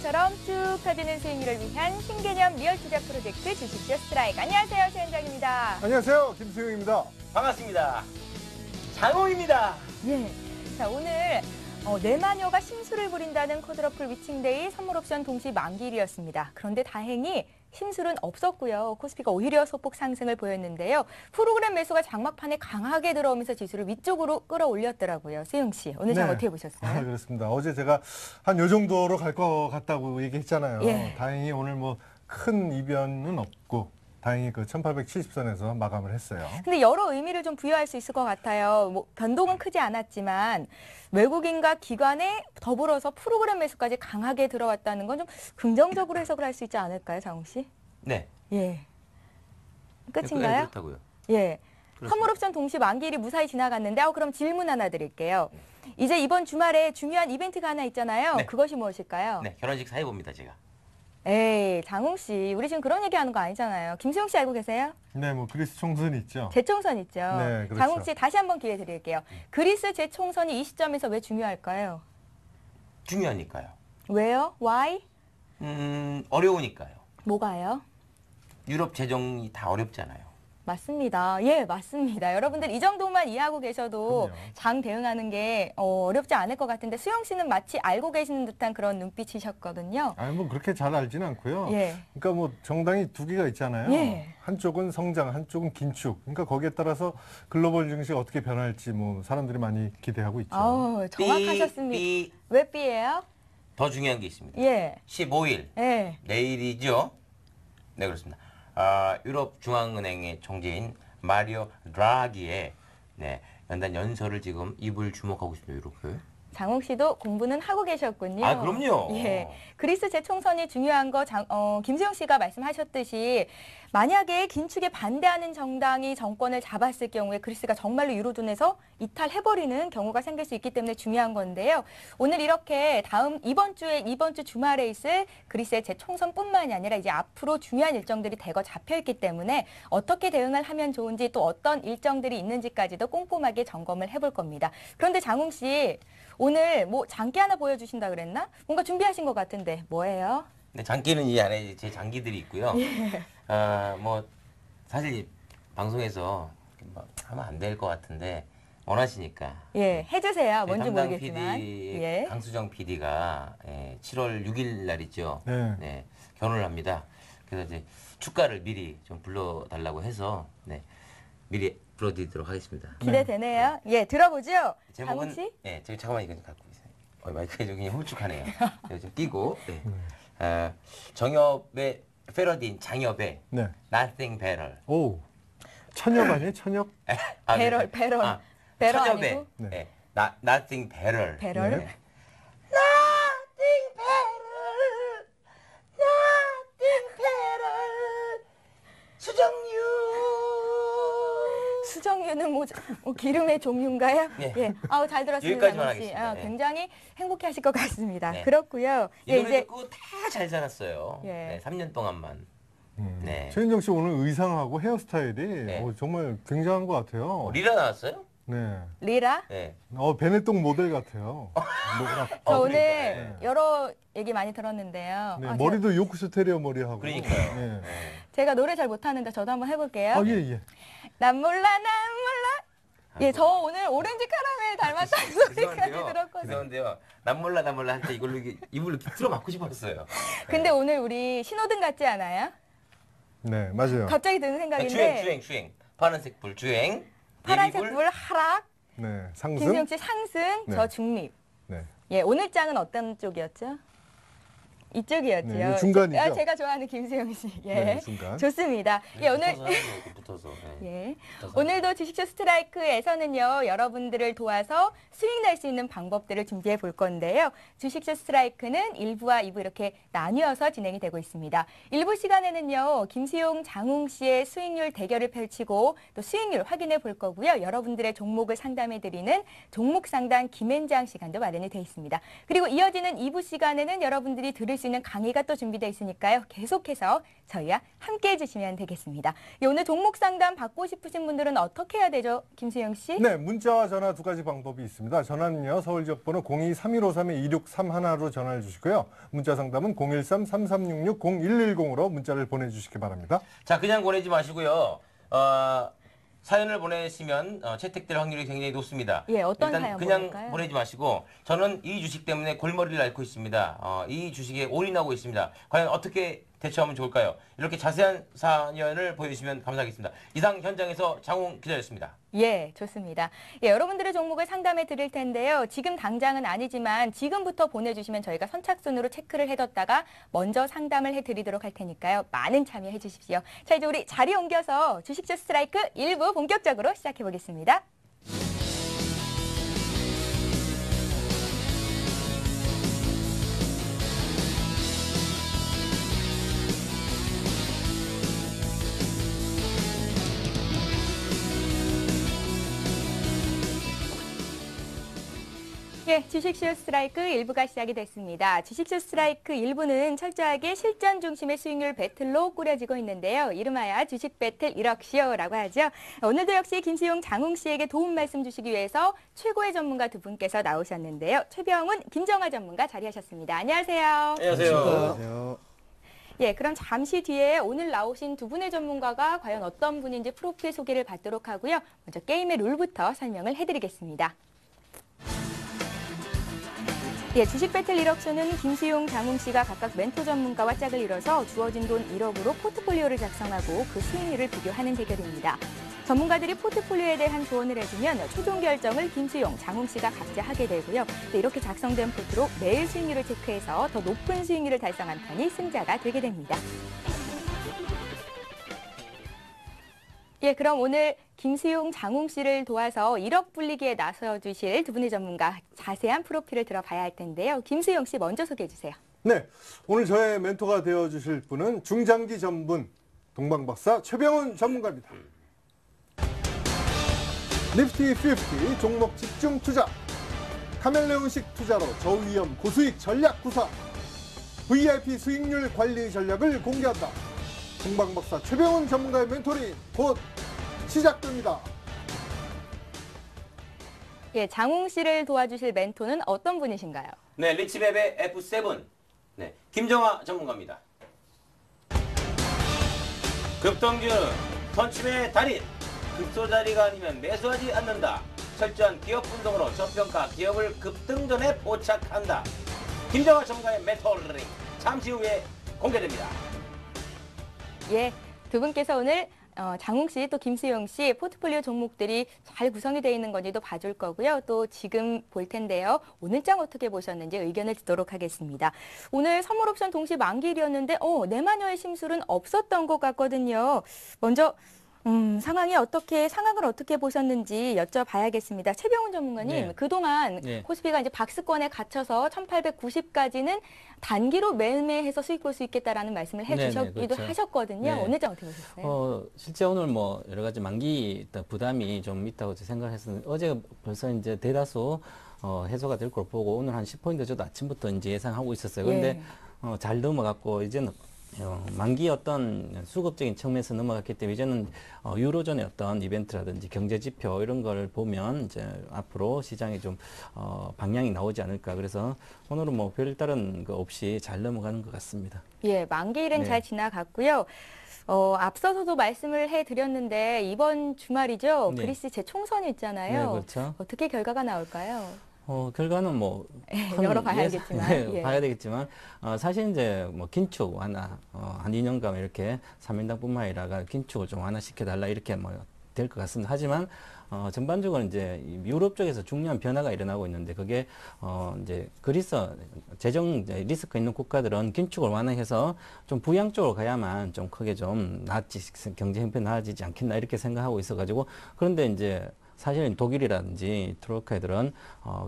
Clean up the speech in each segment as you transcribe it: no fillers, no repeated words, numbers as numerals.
바람처럼 쭉 터지는 수익률을 위한 신개념 리얼 투자 프로젝트 주식쇼 스트라이크. 안녕하세요, 최현정입니다. 안녕하세요, 김수영입니다. 반갑습니다. 장호입니다. 예. 자, 오늘 내마녀가 심술을 부린다는 코드러플 위칭데이 선물옵션 동시 만기일이었습니다. 그런데 다행히 심술은 없었고요. 코스피가 오히려 소폭 상승을 보였는데요. 프로그램 매수가 장막판에 강하게 들어오면서 지수를 위쪽으로 끌어올렸더라고요. 수영 씨, 오늘 장 어떻게 보셨어요? 그렇습니다. 어제 제가 한 요 정도로 갈 것 같다고 얘기했잖아요. 예. 다행히 오늘 뭐 큰 이변은 없고 다행히 그 1870선에서 마감을 했어요. 근데 여러 의미를 좀 부여할 수 있을 것 같아요. 뭐 변동은 크지 않았지만 외국인과 기관에 더불어서 프로그램 매수까지 강하게 들어왔다는 건 좀 긍정적으로 해석을 할 수 있지 않을까요, 장홍 씨? 네. 예. 끝인가요? 그렇다고요. 예. 그렇습니다. 선물옵션 동시 만기일이 무사히 지나갔는데 그럼 질문 하나 드릴게요. 이제 이번 주말에 중요한 이벤트가 하나 있잖아요. 네. 그것이 무엇일까요? 네, 결혼식 사회봅니다, 제가. 에이, 장홍 씨, 우리 지금 그런 얘기하는 거 아니잖아요. 김수영 씨 알고 계세요? 네, 뭐 그리스 총선 있죠. 재총선 있죠. 네, 그렇죠. 장홍 씨 다시 한번 기회 드릴게요. 그리스 재총선이 이 시점에서 왜 중요할까요? 중요하니까요. 왜요? Why? 어려우니까요. 뭐가요? 유럽 재정이 다 어렵잖아요. 맞습니다. 예, 맞습니다. 여러분들 이 정도만 이해하고 계셔도 그럼요. 장 대응하는 게 어렵지 않을 것 같은데 수영 씨는 마치 알고 계시는 듯한 그런 눈빛이셨거든요. 아니 뭐 그렇게 잘 알지는 않고요. 예. 그러니까 뭐 정당이 두 개가 있잖아요. 예. 한쪽은 성장, 한쪽은 긴축. 그러니까 거기에 따라서 글로벌 증시가 어떻게 변할지 뭐 사람들이 많이 기대하고 있죠. 아우, 정확하셨습니다. 삐. 왜 삐예요? 더 중요한 게 있습니다. 예. 15일, 예. 내일이죠. 네, 그렇습니다. 유럽 중앙은행의 총재인 마리오 드라기의 연단 연설을 지금 입을 주목하고 있습니다. 이렇게. 장홍 씨도 공부는 하고 계셨군요. 아, 그럼요. 예. 그리스 재총선이 중요한 거 김수영 씨가 말씀하셨듯이 만약에 긴축에 반대하는 정당이 정권을 잡았을 경우에 그리스가 정말로 유로존에서 이탈해버리는 경우가 생길 수 있기 때문에 중요한 건데요. 오늘 이렇게 이번 주 주말에 있을 그리스의 재총선뿐만이 아니라 이제 앞으로 중요한 일정들이 대거 잡혀있기 때문에 어떻게 대응을 하면 좋은지 또 어떤 일정들이 있는지까지도 꼼꼼하게 점검을 해볼 겁니다. 그런데 장홍 씨, 오늘 뭐 장기 하나 보여주신다 그랬나? 뭔가 준비하신 것 같은데 뭐예요? 네, 장기는 이 안에 제 장기들이 있고요. 뭐 사실 이 방송에서 뭐 하면 안 될 것 같은데 원하시니까. 예, 해주세요. 뭔지 담당 모르겠지만. PD, 예. 강수정 PD가 7월 6일 날 있죠. 네. 결혼을 합니다. 그래서 이제 축가를 미리 좀 불러달라고 해서 미리 불러드리도록 하겠습니다. 기대되네요. 예, 들어보죠. 장홍 제목은 씨. 저기 잠깐만 이거 좀 갖고 있어요. 마이크가 좀 홀쭉하네요. 이거 좀 끼고. 정엽의 패러디인 장엽의 네. Nothing Better. 오. 천엽 아니에요? 천엽? 배럴. 배럴 천엽의 아니고? Nothing Better. 배럴? 네. Nothing better, nothing better. 수정유는 뭐 기름의 종류인가요? 예. 아우 잘 들었습니다. 여기까지만 장홍 씨. 하겠습니다. 예. 굉장히 행복해하실 것 같습니다. 네. 그렇고요. 이 예, 노래 듣고 다 잘 살았어요. 예. 3년 동안만. 네. 최은정 씨 오늘 의상하고 헤어스타일이 네. 정말 굉장한 것 같아요. 리라 나왔어요? 네. 리라. 네. 베네똥 모델 같아요. 저 오늘 그러니까, 여러 얘기 많이 들었는데요. 네, 아, 머리도 요크스 테리어 머리하고. 그러니까요. 네. 제가 노래 잘 못하는데 저도 한번 해볼게요. 예. 난 몰라, 난 몰라. 예, 저 오늘 오렌지 카라멜 닮았다는 소리까지 들었거든요. 죄송한데요. 난 몰라 할 때 이걸로 이불로 비틀어 맞고 싶었어요. 근데 오늘 우리 신호등 같지 않아요? 네, 맞아요. 갑자기 드는 생각인데 주행. 파란색 불 주행. 파란색 예비불. 불 하락, 네, 상승. 김수영 씨 상승, 네. 저 중립. 네. 예, 오늘 장은 어떤 쪽이었죠? 이쪽이었죠. 네, 중간이죠. 제가 좋아하는 김수영 씨. 예, 네, 중간. 좋습니다. 예, 오늘 붙어서. 예. 붙어서. 오늘도 주식쇼 스트라이크에서는요, 여러분들을 도와서 수익 낼 수 있는 방법들을 준비해 볼 건데요. 주식쇼 스트라이크는 1부와 2부 이렇게 나뉘어서 진행이 되고 있습니다. 1부 시간에는요, 김수용, 장웅 씨의 수익률 대결을 펼치고 또 수익률 확인해 볼 거고요. 여러분들의 종목을 상담해 드리는 종목 상담 김앤장 시간도 마련이 되어 있습니다. 그리고 이어지는 2부 시간에는 여러분들이 들으실 들을 수 있는 강의가 또 준비되어 있으니까요. 계속해서 저희와 함께 해주시면 되겠습니다. 예, 오늘 종목 상담 받고 싶으신 분들은 어떻게 해야 되죠, 김수영 씨? 네, 문자와 전화 두 가지 방법이 있습니다. 전화는요, 서울 지역번호 02-3153-2631로 전화를 주시고요. 문자 상담은 013-3366-0110으로 문자를 보내주시기 바랍니다. 자, 그냥 보내지 마시고요. 사연을 보내시면 채택될 확률이 굉장히 높습니다. 예, 어떤 일단 사연 그냥 보낼까요? 보내지 마시고 저는 이 주식 때문에 골머리를 앓고 있습니다. 이 주식에 올인하고 있습니다. 과연 어떻게 대처하면 좋을까요? 이렇게 자세한 사연을 보여주시면 감사하겠습니다. 이상 현장에서 장홍 기자였습니다. 예, 좋습니다. 예, 여러분들의 종목을 상담해 드릴 텐데요. 지금 당장은 아니지만 지금부터 보내주시면 저희가 선착순으로 체크를 해뒀다가 먼저 상담을 해드리도록 할 테니까요. 많은 참여해 주십시오. 자, 이제 우리 자리 옮겨서 주식쇼 스트라이크 1부 본격적으로 시작해 보겠습니다. 예, 주식쇼 스트라이크 1부가 시작이 됐습니다. 주식쇼 스트라이크 1부는 철저하게 실전 중심의 수익률 배틀로 꾸려지고 있는데요. 이름하여 주식 배틀 1억쇼라고 하죠. 오늘도 역시 김수용, 장웅 씨에게 도움 말씀 주시기 위해서 최고의 전문가 두 분께서 나오셨는데요. 최병훈, 김정아 전문가 자리하셨습니다. 안녕하세요. 안녕하세요. 예, 그럼 잠시 뒤에 오늘 나오신 두 분의 전문가가 과연 어떤 분인지 프로필 소개를 받도록 하고요. 먼저 게임의 룰부터 설명을 해드리겠습니다. 예, 주식 배틀 1억쇼는 김수용, 장웅 씨가 각각 멘토 전문가와 짝을 이뤄서 주어진 돈 1억으로 포트폴리오를 작성하고 그 수익률을 비교하는 대결입니다. 전문가들이 포트폴리오에 대한 조언을 해주면 최종 결정을 김수용, 장웅 씨가 각자 하게 되고요. 이렇게 작성된 포트로 매일 수익률을 체크해서 더 높은 수익률을 달성한 편이 승자가 되게 됩니다. 예, 그럼 오늘 김수용, 장웅 씨를 도와서 1억 불리기에 나서주실 두 분의 전문가 자세한 프로필을 들어봐야 할 텐데요. 김수용 씨 먼저 소개해 주세요. 네, 오늘 저의 멘토가 되어주실 분은 중장기 전문 동방박사 최병훈 전문가입니다. 니프티 50 종목 집중 투자, 카멜레온식 투자로 저위험 고수익 전략 구사, VIP 수익률 관리 전략을 공개한다. 동방박사 최병훈 전문가의 멘토링 곧 시작됩니다. 예, 장웅 씨를 도와주실 멘토는 어떤 분이신가요? 네, 리치맵의 F7. 네, 김정아 전문가입니다. 급등주, 선침의 달인. 급소자리가 아니면 매수하지 않는다. 철저한 기업 분석으로 저평가 기업을 급등전에 포착한다. 김정아 전문가의 멘토링 잠시 후에 공개됩니다. 예, 두 분께서 오늘 장웅 씨 또 김수용 씨 포트폴리오 종목들이 잘 구성이 되어 있는 건지도 봐줄 거고요. 또 지금 볼 텐데요. 오늘 장 어떻게 보셨는지 의견을 듣도록 하겠습니다. 오늘 선물 옵션 동시 만기일이었는데 내마녀의 심술은 없었던 것 같거든요. 먼저 상황을 어떻게 보셨는지 여쭤봐야겠습니다. 최병훈 전문가님, 네. 그동안 네. 코스피가 이제 박스권에 갇혀서 1890까지는 단기로 매매해서 수익 볼 수 있겠다라는 말씀을 해주셨기도 그렇죠. 하셨거든요. 네. 오늘 장 어떻게 보셨어요? 실제 오늘 뭐 여러 가지 만기 부담이 좀 있다고 생각했었는데 어제 벌써 이제 대다수 해소가 될 걸 보고 오늘 한 10포인트 저도 아침부터 이제 예상하고 있었어요. 그런데 잘 넘어갔고 이제는 만기 어떤 수급적인 측면에서 넘어갔기 때문에 이제는 유로존의 어떤 이벤트라든지 경제 지표 이런 걸 보면 이제 앞으로 시장이 좀 방향이 나오지 않을까. 그래서 오늘은 뭐 별다른 거 없이 잘 넘어가는 것 같습니다. 예, 만기일은 네. 잘 지나갔고요. 앞서서도 말씀을 해드렸는데 이번 주말이죠. 네. 그리스 재총선이 있잖아요. 네, 그렇죠. 어떻게 결과가 나올까요? 결과는 뭐 열어봐야겠지만, 네, 예. 봐야 되겠지만 사실 이제 뭐 긴축 완화 한 2년간 이렇게 3인당뿐만 아니라 긴축을 좀 완화시켜 달라 이렇게 뭐 될 것 같습니다. 하지만 전반적으로 이제 유럽 쪽에서 중요한 변화가 일어나고 있는데 그게 이제 그리스 재정 이제 리스크 있는 국가들은 긴축을 완화해서 좀 부양 쪽으로 가야만 좀 크게 좀 경제 형편 나아지지 않겠나 이렇게 생각하고 있어가지고 그런데 이제 사실은 독일이라든지 트로이카 애들은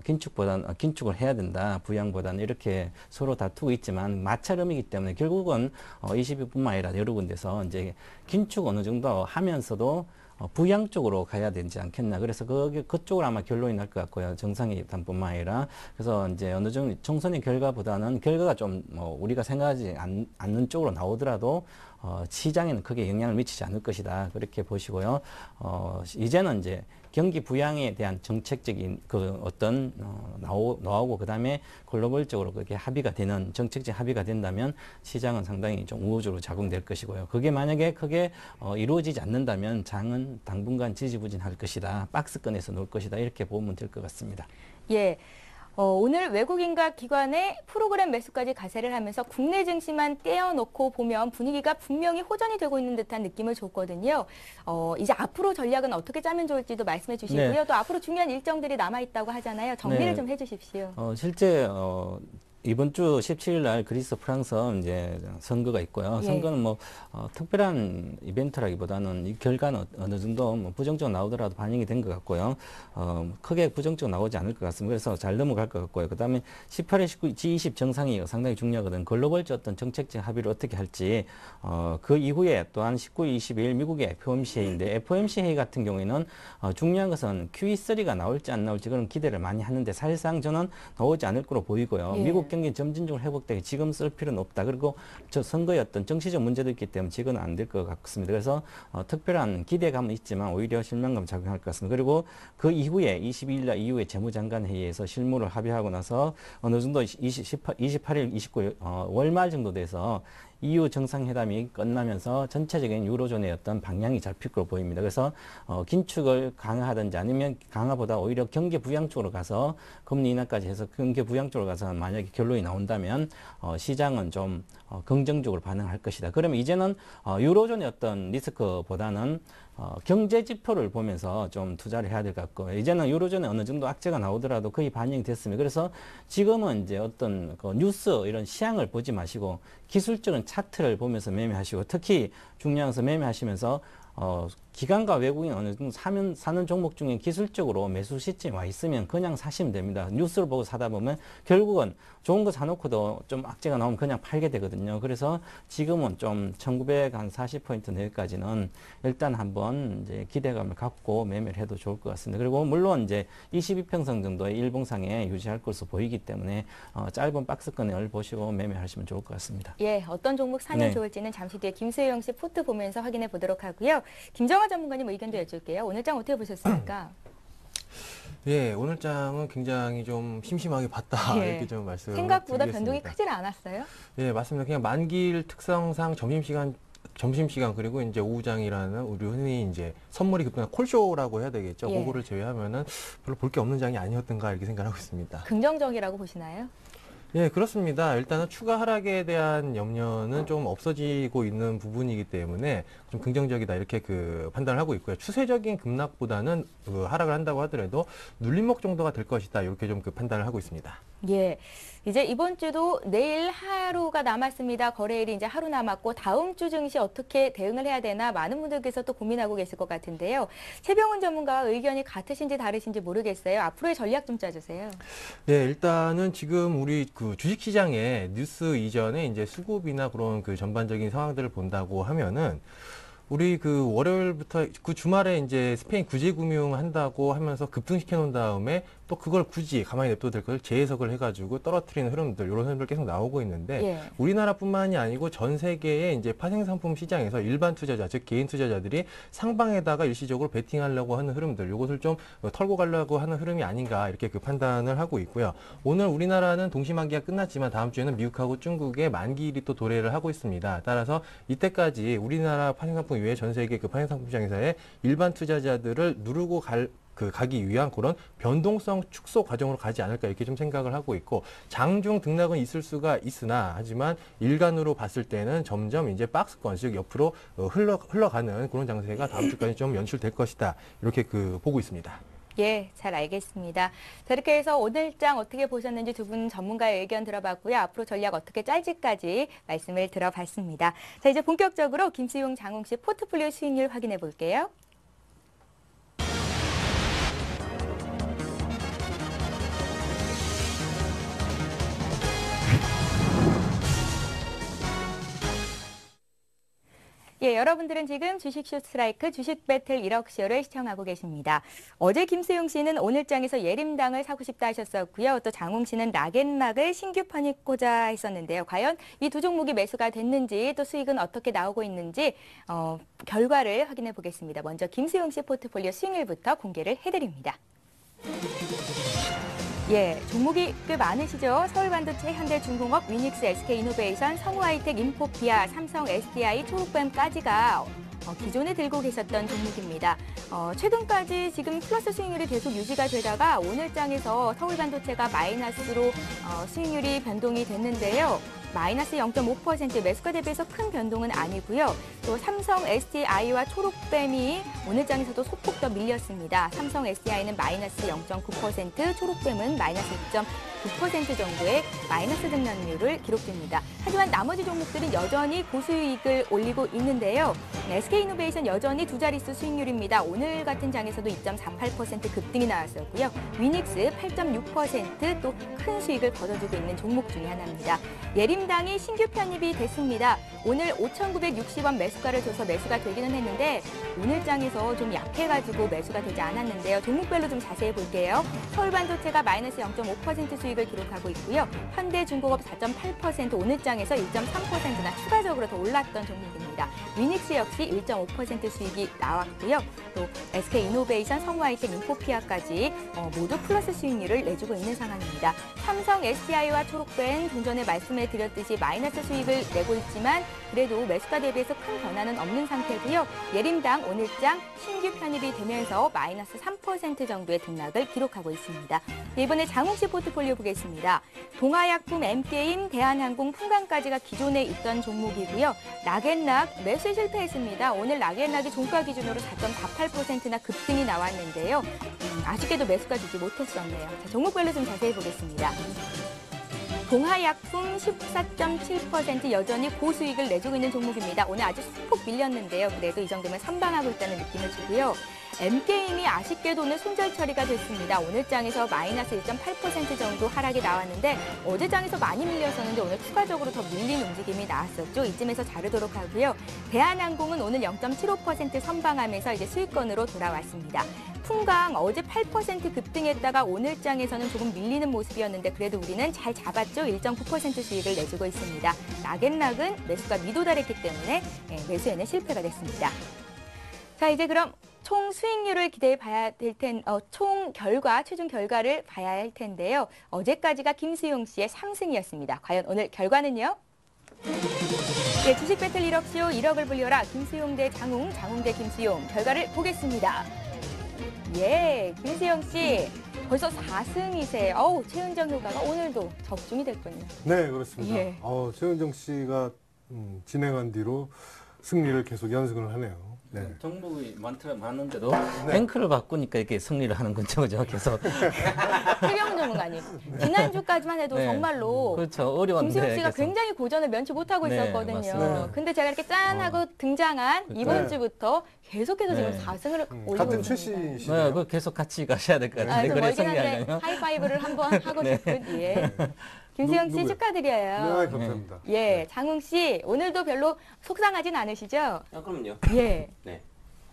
긴축을 해야 된다. 부양보다는 이렇게 서로 다투고 있지만 마찰음이기 때문에 결국은 22뿐만 아니라 여러 군데서 이제 긴축 어느 정도 하면서도 부양 쪽으로 가야 되지 않겠나. 그래서 그쪽으로 아마 결론이 날 것 같고요. 정상회담뿐만 아니라. 그래서 이제 어느 정도 총선의 결과보다는 결과가 좀 우리가 생각하지 않는 쪽으로 나오더라도 시장에는 크게 영향을 미치지 않을 것이다. 그렇게 보시고요. 이제는 이제 경기 부양에 대한 정책적인 그 어떤 나오고 그다음에 글로벌적으로 그게 합의가 되는 정책적 합의가 된다면 시장은 상당히 좀 우호적으로 작용될 것이고요. 그게 만약에 크게 이루어지지 않는다면 장은 당분간 지지부진할 것이다. 박스권에서 놀 것이다. 이렇게 보면 될 것 같습니다. 예. 오늘 외국인과 기관의 프로그램 매수까지 가세를 하면서 국내 증시만 떼어놓고 보면 분위기가 분명히 호전이 되고 있는 듯한 느낌을 줬거든요. 이제 앞으로 전략은 어떻게 짜면 좋을지도 말씀해 주시고요. 네. 또 앞으로 중요한 일정들이 남아있다고 하잖아요. 정리를 네. 좀 해주십시오. 실제 이번 주 17일 날 그리스, 프랑스 이제 선거가 있고요. 예. 선거는 뭐 특별한 이벤트라기보다는 이 결과는 어느 정도 뭐 부정적으로 나오더라도 반영이 된 것 같고요. 크게 부정적으로 나오지 않을 것 같습니다. 그래서 잘 넘어갈 것 같고요. 그다음에 18일 19, G20 정상회의가 상당히 중요하거든. 글로벌적 어떤 정책적 합의를 어떻게 할지 그 이후에 또한 19, 22일 미국의 FOMC 회의인데 FOMC 회의 같은 경우에는 중요한 것은 QE3가 나올지 안 나올지 그런 기대를 많이 하는데 사실상 저는 나오지 않을 거로 보이고요. 예. 미국 경기 점진적으로 회복되기 지금 쓸 필요는 없다. 그리고 저 선거의 어떤 정치적 문제도 있기 때문에 지금은 안 될 것 같습니다. 그래서 특별한 기대감은 있지만 오히려 실망감 작용할 것 같습니다. 그리고 그 이후에 22일 날 이후에 재무장관 회의에서 실무를 합의하고 나서 어느 정도 28일, 29일 월말 정도 돼서 EU 정상회담이 끝나면서 전체적인 유로존의 어떤 방향이 잡힐 걸로 보입니다. 그래서 긴축을 강화하든지 아니면 강화보다 오히려 경기 부양 쪽으로 가서 금리 인하까지 해서 경기 부양 쪽으로 가서 만약에 결론이 나온다면 시장은 좀 긍정적으로 반응할 것이다. 그러면 이제는 유로존의 어떤 리스크보다는 경제 지표를 보면서 좀 투자를 해야 될 것 같고 이제는 유로존에 어느 정도 악재가 나오더라도 거의 반영이 됐습니다. 그래서 지금은 이제 어떤 그 뉴스 이런 시향을 보지 마시고 기술적인 차트를 보면서 매매하시고 특히 중요한 것은 매매하시면서 기관과 외국인 어느 정도 사는 종목 중에 기술적으로 매수 시점에 와 있으면 그냥 사시면 됩니다. 뉴스를 보고 사다 보면 결국은 좋은 거 사놓고도 좀 악재가 나오면 그냥 팔게 되거든요. 그래서 지금은 좀 1940포인트 내외까지는 일단 한번 이제 기대감을 갖고 매매를 해도 좋을 것 같습니다. 그리고 물론 이제 22평선 정도의 일봉상에 유지할 것으로 보이기 때문에 짧은 박스권을 보시고 매매하시면 좋을 것 같습니다. 예, 어떤 종목 사면 네. 좋을지는 잠시 뒤에 김수영 씨 포트 보면서 확인해 보도록 하고요. 김정화 전문가님 의견도 여쭐게요. 오늘 장 어떻게 보셨습니까? 예, 오늘 장은 굉장히 좀 심심하게 봤다 예. 이렇게 좀 말씀을 생각보다 드리겠습니다. 변동이 크질 않았어요. 예, 맞습니다. 그냥 만기일 특성상 점심시간 그리고 이제 오후장이라는 우리 흔히 이제 선물이 급등한 콜쇼라고 해야 되겠죠. 예. 그거를 제외하면은 별로 볼 게 없는 장이 아니었던가 이렇게 생각하고 있습니다. 긍정적이라고 보시나요? 예, 그렇습니다. 일단은 추가 하락에 대한 염려는 좀 없어지고 있는 부분이기 때문에 좀 긍정적이다 이렇게 그 판단을 하고 있고요. 추세적인 급락보다는 하락을 한다고 하더라도 눌림목 정도가 될 것이다 이렇게 좀 그 판단을 하고 있습니다. 예. 이제 이번 주도 내일 하루가 남았습니다. 거래일이 이제 하루 남았고 다음 주 증시 어떻게 대응을 해야 되나 많은 분들께서 또 고민하고 계실 것 같은데요. 최병훈 전문가와 의견이 같으신지 다르신지 모르겠어요. 앞으로의 전략 좀 짜주세요. 네, 일단은 지금 우리 그 주식시장에 뉴스 이전에 이제 수급이나 그런 그 전반적인 상황들을 본다고 하면은 우리 그 월요일부터 그 주말에 이제 스페인 구제금융 한다고 하면서 급등시켜 놓은 다음에 또 그걸 굳이 가만히 냅둬도 될 것을 재해석을 해가지고 떨어뜨리는 흐름들, 이런 흐름들 계속 나오고 있는데 예. 우리나라뿐만이 아니고 전 세계의 이제 파생상품 시장에서 일반 투자자, 즉 개인 투자자들이 상방에다가 일시적으로 베팅하려고 하는 흐름들, 이것을 좀 털고 가려고 하는 흐름이 아닌가 이렇게 그 판단을 하고 있고요. 오늘 우리나라는 동시만기가 끝났지만 다음 주에는 미국하고 중국의 만기일이 또 도래를 하고 있습니다. 따라서 이때까지 우리나라 파생상품 이외에 전 세계 그 파생상품 시장에서의 일반 투자자들을 누르고 가기 위한 그런 변동성 축소 과정으로 가지 않을까 이렇게 좀 생각을 하고 있고 장중 등락은 있을 수가 있으나 하지만 일간으로 봤을 때는 점점 이제 박스권 즉 옆으로 흘러가는 그런 장세가 다음 주까지 좀 연출될 것이다 이렇게 그 보고 있습니다. 예, 잘 알겠습니다. 자, 이렇게 해서 오늘 장 어떻게 보셨는지 두 분 전문가의 의견 들어봤고요. 앞으로 전략 어떻게 짤지까지 말씀을 들어봤습니다. 자, 이제 본격적으로 김수용 장홍 씨 포트폴리오 수익률 확인해 볼게요. 예, 여러분들은 지금 주식쇼 스트라이크 주식 배틀 1억쇼를 시청하고 계십니다. 어제 김수용 씨는 오늘장에서 예림당을 사고 싶다 하셨었고요. 또 장홍 씨는 락앤락을 신규 편입고자 했었는데요. 과연 이 두 종목이 매수가 됐는지 또 수익은 어떻게 나오고 있는지 결과를 확인해 보겠습니다. 먼저 김수용 씨 포트폴리오 수익률부터 공개를 해드립니다. 예, 종목이 꽤 많으시죠? 서울반도체, 현대중공업, 위닉스, SK이노베이션, 성우하이텍, 인포피아, 삼성, SDI, 초록뱀까지가 기존에 들고 계셨던 종목입니다. 최근까지 지금 플러스 수익률이 계속 유지가 되다가 오늘장에서 서울반도체가 마이너스로 수익률이 변동이 됐는데요. 마이너스 0.5% 매수가 대비해서 큰 변동은 아니고요. 또 삼성, SDI와 초록뱀이 오늘장에서도 소폭 더 밀렸습니다. 삼성, SDI는 마이너스 0.9%, 초록뱀은 마이너스 2.9% 정도의 마이너스 등락률을 기록됩니다. 하지만 나머지 종목들은 여전히 고수익을 올리고 있는데요. SK이노베이션 여전히 두 자릿수 수익률입니다. 오늘 같은 장에서도 2.48% 급등이 나왔었고요. 위닉스 8.6% 또 큰 수익을 거둬주고 있는 종목 중에 하나입니다. 예림당이 신규 편입이 됐습니다. 오늘 5,960원 매수가를 줘서 매수가 되기는 했는데 오늘장에서 좀 약해가지고 매수가 되지 않았는데요. 종목별로 좀 자세히 볼게요. 서울반도체가 마이너스 0.5% 수익을 기록하고 있고요. 현대중공업 4.8% 오늘장에서 1.3%나 추가적으로 더 올랐던 종목입니다. 위닉스 역시 1.5% 수익이 나왔고요. 또 SK이노베이션, 성우하이텍, 인포피아까지 모두 플러스 수익률을 내주고 있는 상황입니다. 삼성, SDI와 초록뱀 좀 전에 말씀해 드렸듯이 마이너스 수익을 내고 있지만 그래도 매수가 대비해서 큰 변화는 없는 상태고요. 예림당 오늘장 신규 편입이 되면서 마이너스 3% 정도의 등락을 기록하고 있습니다. 이번에 장홍 씨 포트폴리오 보겠습니다. 동아약품, M게임, 대한항공, 풍강까지가 기존에 있던 종목이고요. 락앤락 매수에 실패했습니다. 오늘 락앤락이 종가 기준으로 4.48%나 급등이 나왔는데요. 아쉽게도 매수가 되지 못했었네요. 자, 종목별로 좀 자세히 보겠습니다. 동아약품 14.7% 여전히 고수익을 내주고 있는 종목입니다. 오늘 아주 소폭 밀렸는데요. 그래도 이 정도면 선방하고 있다는 느낌을 주고요. M게임이 아쉽게도 오늘 손절 처리가 됐습니다. 오늘장에서 마이너스 1.8% 정도 하락이 나왔는데 어제장에서 많이 밀렸었는데 오늘 추가적으로 더 밀린 움직임이 나왔었죠. 이쯤에서 자르도록 하고요. 대한항공은 오늘 0.75% 선방하면서 이제 수익권으로 돌아왔습니다. 풍강 어제 8% 급등했다가 오늘장에서는 조금 밀리는 모습이었는데 그래도 우리는 잘 잡았죠. 1.9% 수익을 내주고 있습니다. 락앤락은 매수가 미도달했기 때문에 매수에는 실패가 됐습니다. 자, 이제 그럼 총 수익률을 기대해 봐야 될 총 결과, 최종 결과를 봐야 할 텐데요. 어제까지가 김수용 씨의 상승이었습니다. 과연 오늘 결과는요? 네, 주식 배틀 1억쇼 1억을 불려라. 김수용 대 장홍, 장홍 대 김수용. 결과를 보겠습니다. 예, 김수용 씨 벌써 4승이세요. 어우, 최은정 효과가 오늘도 적중이 됐군요. 네, 그렇습니다. 예. 최은정 씨가 진행한 뒤로 승리를 계속 연승을 하네요. 네. 종목이 많은데도 앵커를 바꾸니까 이렇게 승리를 하는 거죠, 계속. 최경 전문가님, 지난주까지만 해도 네. 정말로 그렇죠, 어려웠는데. 김수용 씨가 계속. 굉장히 고전을 면치 못하고 네, 있었거든요. 맞습니다. 근데 제가 이렇게 짠하고 등장한 이번 네. 주부터 계속해서 지금 네. 4승을 올리고 같은 최 있습니다. 씨시네요. 네, 그 계속 같이 가셔야 될 것 같은데. 그래서 그래 멀긴 한데 승리하려면. 하이파이브를 한번 하고 싶은 예. 김수영 씨 누구요? 축하드려요. 네, 감사합니다. 예, 장웅 씨 오늘도 별로 속상하진 않으시죠? 아, 그럼요. 예, 네.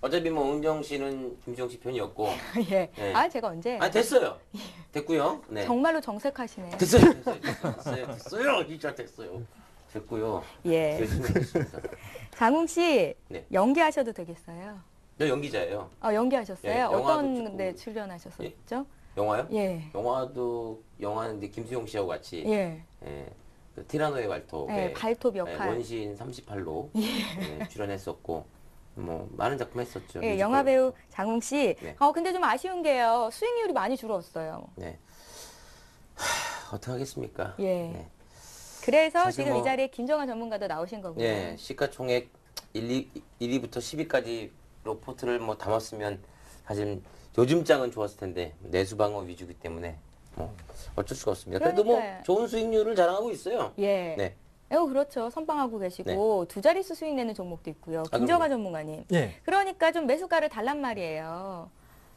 어차피 뭐 은정 씨는 김수영 씨 편이었고. 예. 네. 아 제가 언제? 아, 됐어요. 됐고요. 네. 정말로 정색하시네. 됐어요. 진짜 됐어요. 됐고요. 예, 열심히 하겠습니다. 장웅 씨 네. 연기하셔도 되겠어요. 저 연기자예요. 연기하셨어요? 예, 영화도 어떤 찍고. 데 출연하셨었죠? 영화요? 예, 영화인데 김수영 씨하고 같이 예, 예, 그 티라노의 발톱, 예, 발톱 역할. 원신 38로 출연했었고 뭐 많은 작품 했었죠. 예, 뮤지컬. 영화 배우 장웅 씨. 네. 근데 좀 아쉬운 게요. 수익률이 많이 줄었어요. 네. 어떻게 하겠습니까? 예. 네. 그래서 사실 지금 뭐- 이 자리에 김정환 전문가도 나오신 거고요. 예, 시가총액 1위부터 10위까지로 포트를 뭐 담았으면 사실 요즘 장은 좋았을 텐데 내수방어 위주기 때문에 뭐 어쩔 수가 없습니다. 그래도 뭐 그러니까요. 좋은 수익률을 자랑하고 있어요. 예. 네. 그렇죠. 선방하고 계시고 두 자릿수 수익 내는 종목도 있고요. 아, 김정환 그럼요. 전문가님. 예. 그러니까 좀 매수가를 달란 말이에요.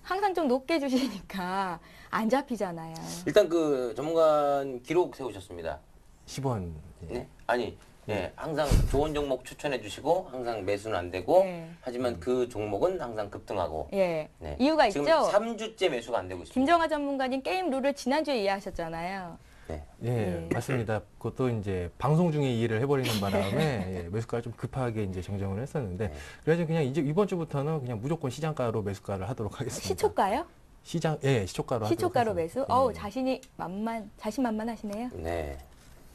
항상 좀 높게 주시니까 안 잡히잖아요. 일단 그 전문가 기록 세우셨습니다. 10원. 예. 네? 아니 예, 항상 좋은 종목 추천해 주시고 항상 매수는 안 되고 네. 하지만 그 종목은 항상 급등하고 예. 네. 이유가 지금 있죠. 3주째 매수가 안 되고 있습니다. 김정하 전문가님 게임 룰을 지난주에 이해하셨잖아요. 네. 예, 맞습니다. 그것도 이제 방송 중에 이해를 해버리는 바람에 예, 매수가를 좀 급하게 이제 정정을 했었는데 그래서 그냥 이제 이번 주부터는 그냥 무조건 시장가로 매수가를 하도록 하겠습니다. 시초가요? 시초가로 시초가로 하도록 매수? 하겠습니다. 어우, 예. 자신만만하시네요. 네.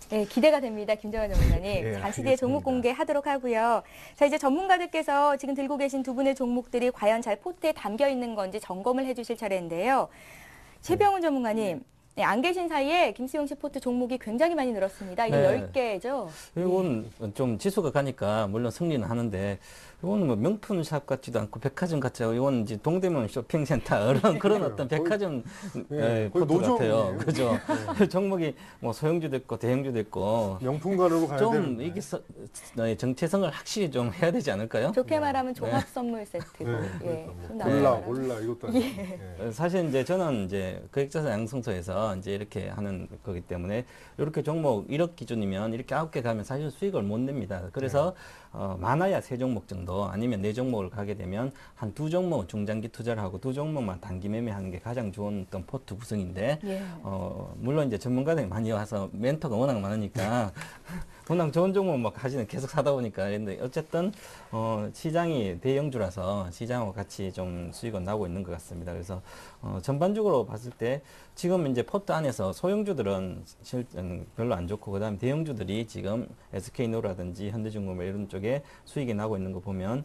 네, 기대가 됩니다. 김정하 전문가님. 예, 잠시 뒤에 종목 알겠습니다. 공개하도록 하고요. 자, 이제 전문가들께서 지금 들고 계신 두 분의 종목들이 과연 잘 포트에 담겨 있는 건지 점검을 해주실 차례인데요. 최병훈 전문가님, 네, 안 계신 사이에 김수용 씨 포트 종목이 굉장히 많이 늘었습니다. 이게 네. 10개죠? 이건 좀 지수가 가니까 물론 승리는 하는데 이거는 뭐 명품샵 같지도 않고 백화점 같지 않고 이건 이제 동대문 쇼핑센터 그런 어떤 백화점 예, 거의 포트 노점이에요. 같아요. 그죠? 종목이 뭐 소형주도 있고 대형주도 있고 명품가로 가야 좀 되는데. 이게 정체성을 확실히 좀 해야 되지 않을까요? 좋게 말하면 종합 선물 세트고. 네, 예. 좀 몰라, 나오잖아요. 몰라, 이것도 아니고. 예. 사실 이제 저는 이제 거액자산 양성소에서 이제 이렇게 하는 거기 때문에 이렇게 종목 1억 기준이면 이렇게 9개 가면 사실 수익을 못 냅니다. 그래서 많아야 3종목 정도 아니면 4종목을 가게 되면 한 2종목 중장기 투자를 하고 2종목만 단기 매매하는 게 가장 좋은 어떤 포트 구성인데 예. 물론 이제 전문가들이 많이 와서 멘토가 워낙 많으니까 워낙 좋은 종목 막 하시는 계속 사다 보니까 근데 어쨌든 시장이 대형주라서 시장하고 같이 좀 수익은 나고 있는 것 같습니다. 그래서 전반적으로 봤을 때 지금 이제 포트 안에서 소형주들은 별로 안 좋고 그다음에 대형주들이 지금 SK노라든지 현대중공업 이런 쪽에 수익이 나고 있는 거 보면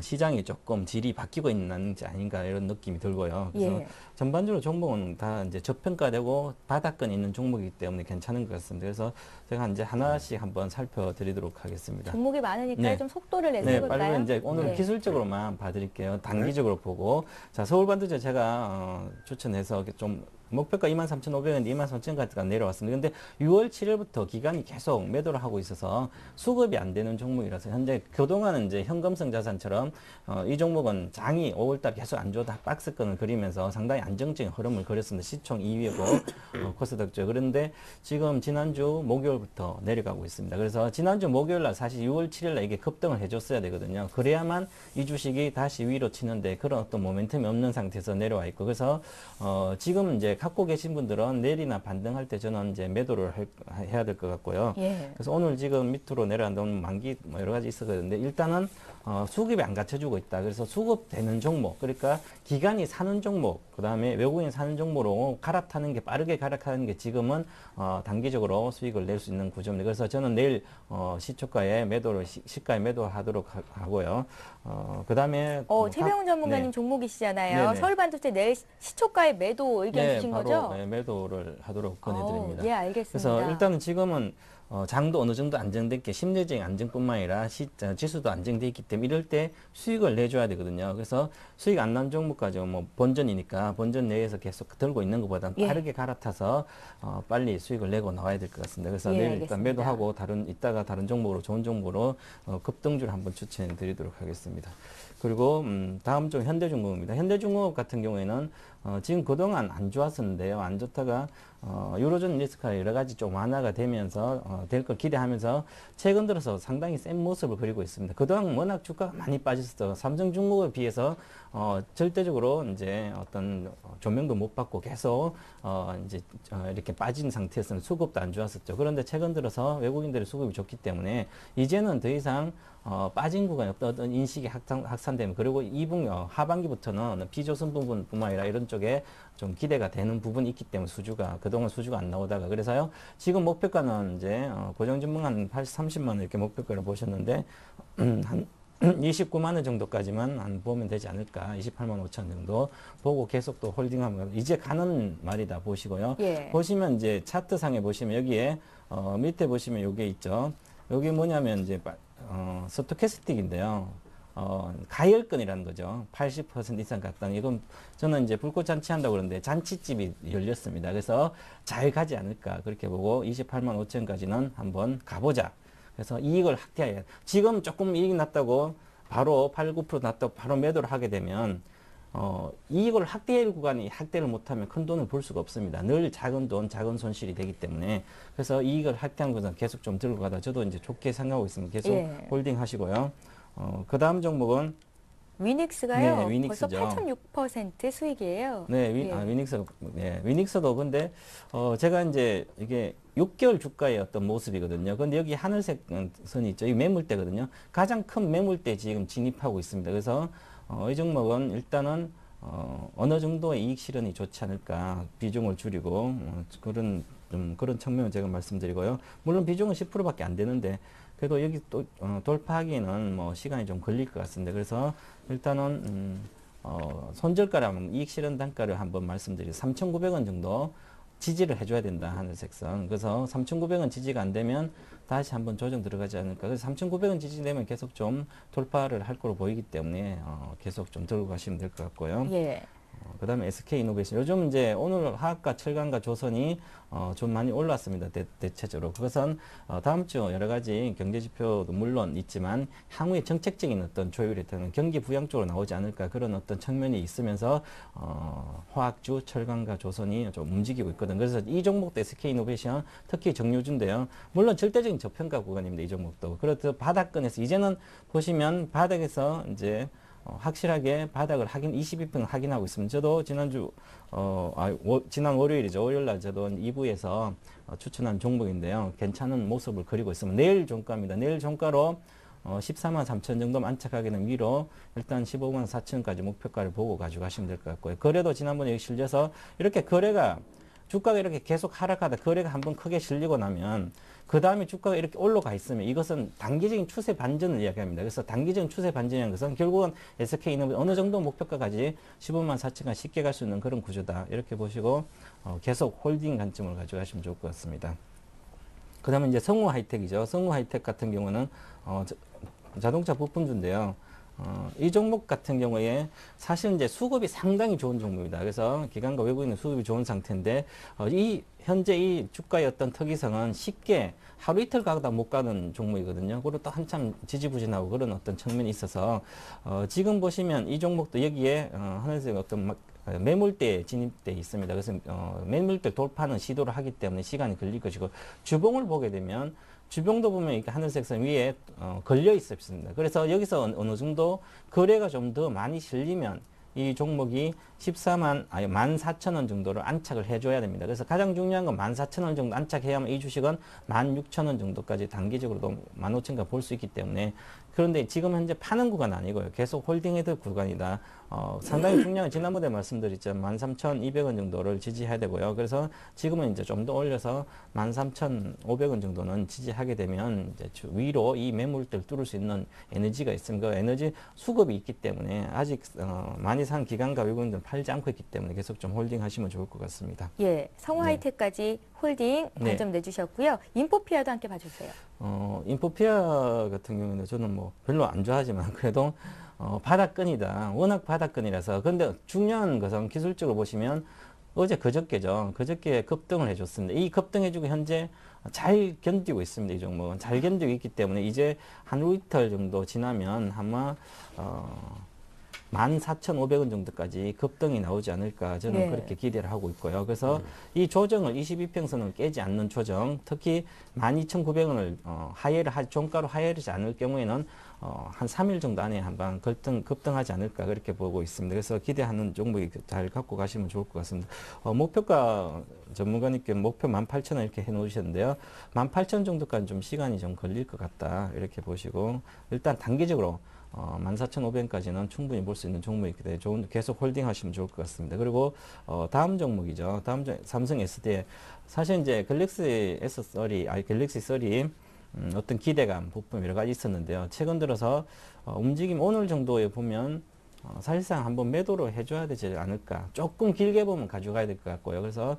시장이 조금 질이 바뀌고 있는지 아닌가 이런 느낌이 들고요. 그래서 예. 전반적으로 종목은 다 이제 저평가되고 바닥권에 있는 종목이기 때문에 괜찮은 것 같습니다. 그래서 제가 이제 하나씩 한번 살펴드리도록 하겠습니다. 종목이 많으니까 네. 좀 속도를 내서 네, 해볼까요? 빨리 이제 오늘 네. 기술적으로만 봐드릴게요. 단기적으로 보고. 자, 서울반도체 제가 추천해서 좀 목표가 23,500원인데 23,000원까지 내려왔습니다. 근데 6월 7일부터 기간이 계속 매도를 하고 있어서 수급이 안 되는 종목이라서 현재 그동안은 이제 현금성 자산처럼 이 종목은 장이 5월달 계속 안 좋다 박스권을 그리면서 상당히 안정적인 흐름을 그렸습니다. 시총 2위고 코스닥 쪽. 그런데 지금 지난주 목요일부터 내려가고 있습니다. 그래서 지난주 목요일날 사실 6월 7일날 이게 급등을 해줬어야 되거든요. 그래야만 이 주식이 다시 위로 치는데 그런 어떤 모멘텀이 없는 상태에서 내려와 있고 그래서 지금 이제 갖고 계신 분들은 내리나 반등할 때 저는 이제 매도를 해야 될 것 같고요. 예. 그래서 오늘 지금 밑으로 내려간다면 만기 뭐 여러 가지 있었는데 일단은 수급이 안 갖춰주고 있다. 그래서 수급되는 종목, 그러니까 기관이 사는 종목, 그 다음에 외국인 사는 종목으로 갈아타는 게 빠르게 갈아타는 게 지금은 단기적으로 수익을 낼 수 있는 구조입니다. 그래서 저는 내일 시초가에 매도를 시가에 매도하도록 하고요. 그 다음에 최병훈 전문가님 네. 종목이시잖아요. 네네. 서울반도체 내일 시초가에 매도 의견 네, 주신 바로 거죠? 네, 매도를 하도록 권해드립니다. 예, 알겠습니다. 그래서 일단은 지금은 장도 어느 정도 안정됐게 심리적인 안정뿐만 아니라 지수도 안정돼 있기 때문에 이럴 때 수익을 내줘야 되거든요. 그래서 수익 안 난 종목까지 뭐 본전이니까 본전 내에서 계속 들고 있는 것보다 예. 빠르게 갈아타서 빨리 수익을 내고 나와야 될 것 같습니다. 그래서 예, 내일 알겠습니다. 일단 매도하고 이따가 다른 종목으로 좋은 종목으로 급등주를 한번 추천해 드리도록 하겠습니다. 그리고 다음 쪽 현대중공업입니다. 현대중공업 같은 경우에는 지금 그동안 안 좋았었는데요. 안 좋다가 유로존 리스크가 여러 가지 좀 완화가 되면서 될 걸 기대하면서 최근 들어서 상당히 센 모습을 그리고 있습니다. 그동안 워낙 주가가 많이 빠졌어. 삼성중공업에 비해서 절대적으로 이제 어떤 조명도 못 받고 계속 이제 이렇게 빠진 상태에서는 수급도 안 좋았었죠. 그런데 최근 들어서 외국인들의 수급이 좋기 때문에 이제는 더 이상 빠진 구간이 없다 어떤 인식이 확산되면 그리고 하반기부터는 비조선 부분뿐만 아니라 이런 쪽에 좀 기대가 되는 부분이 있기 때문에 그동안 수주가 안 나오다가 그래서요 지금 목표가는 이제 고정진문 한 30만 원 이렇게 목표가를 보셨는데 한 29만 원 정도까지만 안 보면 되지 않을까 28만 5천 정도 보고 계속 또 홀딩하면 이제 가는 말이다 보시고요. 예. 보시면 이제 차트상에 보시면 여기에 밑에 보시면 요게 있죠. 여기 뭐냐면 이제 스토캐스틱인데요. 가열권이라는 거죠. 80% 이상 갔다는 이건 저는 이제 불꽃 잔치한다고 그러는데 잔치집이 열렸습니다. 그래서 잘 가지 않을까 그렇게 보고 28만 5천까지는 한번 가보자. 그래서 이익을 확대해야 지금 조금 이익이 났다고 바로 8, 9% 났다고 바로 매도를 하게 되면 이익을 확대할 구간이 확대를 못하면 큰 돈을 벌 수가 없습니다. 늘 작은 돈, 작은 손실이 되기 때문에 그래서 이익을 확대한 것은 계속 좀 들고 가다 저도 이제 좋게 생각하고 있습니다. 계속 예. 홀딩 하시고요. 그 다음 종목은 위닉스가요. 네, 위닉스죠. 벌써 8.6% 수익이에요. 네, 예. 위닉스도 근데 제가 이제 이게 6개월 주가의 어떤 모습이거든요. 근데 여기 하늘색 선이 있죠. 이 매물대거든요. 가장 큰 매물대 지금 진입하고 있습니다. 그래서 이 종목은 일단은 어느 정도의 이익 실현이 좋지 않을까 비중을 줄이고 그런 측면을 제가 말씀드리고요. 물론 비중은 10%밖에 안 되는데 그래도 여기 또 돌파하기에는 뭐 시간이 좀 걸릴 것 같습니다. 그래서 일단은 손절가를 한번 이익 실현 단가를 한번 말씀드리고 3,900원 정도 지지를 해줘야 된다 하늘색선. 그래서 3,900원 지지가 안 되면 다시 한번 조정 들어가지 않을까. 그래서 3,900원 지지되면 계속 좀 돌파를 할 거로 보이기 때문에 계속 좀 들고 가시면 될 것 같고요. 예. 그 다음에 SK이노베이션. 요즘 이제 오늘 화학과, 철강과, 조선이 좀 많이 올랐습니다. 대체적으로. 그것은 다음 주 여러 가지 경제 지표도 물론 있지만 향후에 정책적인 어떤 조율에 따른 경기 부양 쪽으로 나오지 않을까 그런 어떤 측면이 있으면서 화학주, 철강과 조선이 좀 움직이고 있거든. 그래서 이 종목도 SK이노베이션 특히 정유주인데요. 물론 절대적인 저평가 구간입니다. 이 종목도. 그래도 바닥권에서 이제는 보시면 바닥에서 이제 확실하게 바닥을 22평 확인하고 있습니다. 저도 지난주, 지난 월요일이죠. 월요일날 저도 2부에서 추천한 종목인데요. 괜찮은 모습을 그리고 있습니다. 내일 종가입니다. 내일 종가로 14만 3천 정도 안착하게 된 위로 일단 15만 4천까지 목표가를 보고 가져가시면 될 것 같고요. 거래도 지난번에 여기 실려서 이렇게 거래가 주가가 이렇게 계속 하락하다 거래가 한번 크게 실리고 나면 그 다음에 주가가 이렇게 올라가 있으면 이것은 단기적인 추세 반전을 이야기합니다. 그래서 단기적인 추세 반전이라는 것은 결국은 SK이노베이션 어느 정도 목표가까지 15만 4천까지 쉽게 갈 수 있는 그런 구조다. 이렇게 보시고 계속 홀딩 관점을 가져가시면 좋을 것 같습니다. 그 다음에 이제 성우 하이텍이죠. 성우 하이텍 같은 경우는 자동차 부품주인데요. 이 종목 같은 경우에 사실 이제 수급이 상당히 좋은 종목입니다. 그래서 기관과 외국인의 수급이 좋은 상태인데 현재 이 주가의 어떤 특이성은 쉽게 하루 이틀 가다 못 가는 종목이거든요. 그리고 또 한참 지지부진하고 그런 어떤 측면이 있어서 지금 보시면 이 종목도 여기에 하늘색 어떤 매물대에 진입돼 있습니다. 그래서 매물대 돌파는 시도를 하기 때문에 시간이 걸릴 것이고 주봉을 보게 되면 주봉도 보면 이렇게 하늘색 선 위에 걸려 있습니다. 그래서 여기서 어느 정도 거래가 좀 더 많이 실리면 이 종목이 14만 4천 원 정도를 안착을 해줘야 됩니다. 그래서 가장 중요한 건 14,000원 정도 안착해야만 이 주식은 16,000원 정도까지 단기적으로도 15,000원 볼 수 있기 때문에 그런데 지금 현재 파는 구간 아니고요. 계속 홀딩해둘 구간이다. 상당히 중요한 지난번에 말씀드렸죠. 13,200원 정도를 지지해야 되고요. 그래서 지금은 이제 좀 더 올려서 13,500원 정도는 지지하게 되면 이제 위로 이 매물대를 뚫을 수 있는 에너지가 있습니다. 에너지 수급이 있기 때문에 아직 많이 산 기관과 외국인들은 팔지 않고 있기 때문에 계속 좀 홀딩 하시면 좋을 것 같습니다. 예. 성우 하이텍까지 홀딩 관점 내주셨고요. 인포피아도 함께 봐주세요. 인포피아 같은 경우는 저는 뭐 별로 안 좋아하지만 그래도 바닥권이다. 워낙 바닥권이라서. 근데 중요한 것은 기술적으로 보시면 그저께죠. 그저께 급등을 해줬습니다. 이 급등해주고 현재 잘 견디고 있습니다. 이 종목은 잘 견디고 있기 때문에 이제 하루 이틀 정도 지나면 아마 14,500원 정도까지 급등이 나오지 않을까 저는 네. 그렇게 기대를 하고 있고요. 그래서 이 조정을 22평선을 깨지 않는 조정, 특히 12,900원을 종가로 하회하지 않을 경우에는 한 3일 정도 안에 한번 급등하지 않을까 그렇게 보고 있습니다. 그래서 기대하는 종목이 잘 갖고 가시면 좋을 것 같습니다. 목표가 전문가님께 목표 18,000원 이렇게 해놓으셨는데요. 18,000원 정도까지 좀 시간이 좀 걸릴 것 같다 이렇게 보시고 일단 단기적으로 14,500원까지는 충분히 볼 수 있는 종목이기 때문에 계속 홀딩 하시면 좋을 것 같습니다. 그리고 다음 종목이죠. 삼성 SDI. 사실 이제 갤럭시 S30, 갤럭시 30 어떤 기대감 부품 여러 가지 있었는데요. 최근 들어서 움직임 오늘 정도에 보면 사실상 한번 매도로 해줘야 되지 않을까. 조금 길게 보면 가져가야 될 것 같고요. 그래서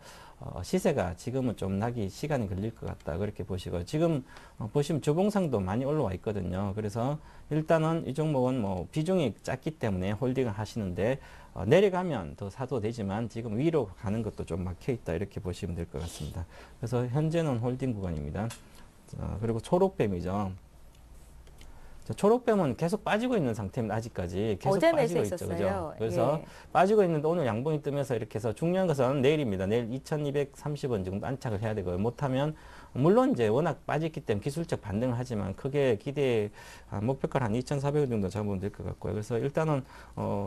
시세가 지금은 좀 나기 시간이 걸릴 것 같다. 그렇게 보시고 지금 보시면 주봉상도 많이 올라와 있거든요. 그래서 일단은 이 종목은 뭐 비중이 작기 때문에 홀딩을 하시는데 내려가면 더 사도 되지만 지금 위로 가는 것도 좀 막혀 있다. 이렇게 보시면 될 것 같습니다. 그래서 현재는 홀딩 구간입니다. 그리고 초록뱀이죠. 초록뱀은 계속 빠지고 있는 상태입니다. 아직까지 계속 어제 빠지고 매수 있죠. 있었어요. 그죠? 그래서 예. 빠지고 있는데 오늘 양봉이 뜨면서 이렇게 해서 중요한 것은 내일입니다. 내일 2230원 지금 안착을 해야 되고요. 못하면 물론 이제 워낙 빠졌기 때문에 기술적 반등을 하지만 크게 기대 목표가 한 2,400원 정도 잡으면 될 것 같고요. 그래서 일단은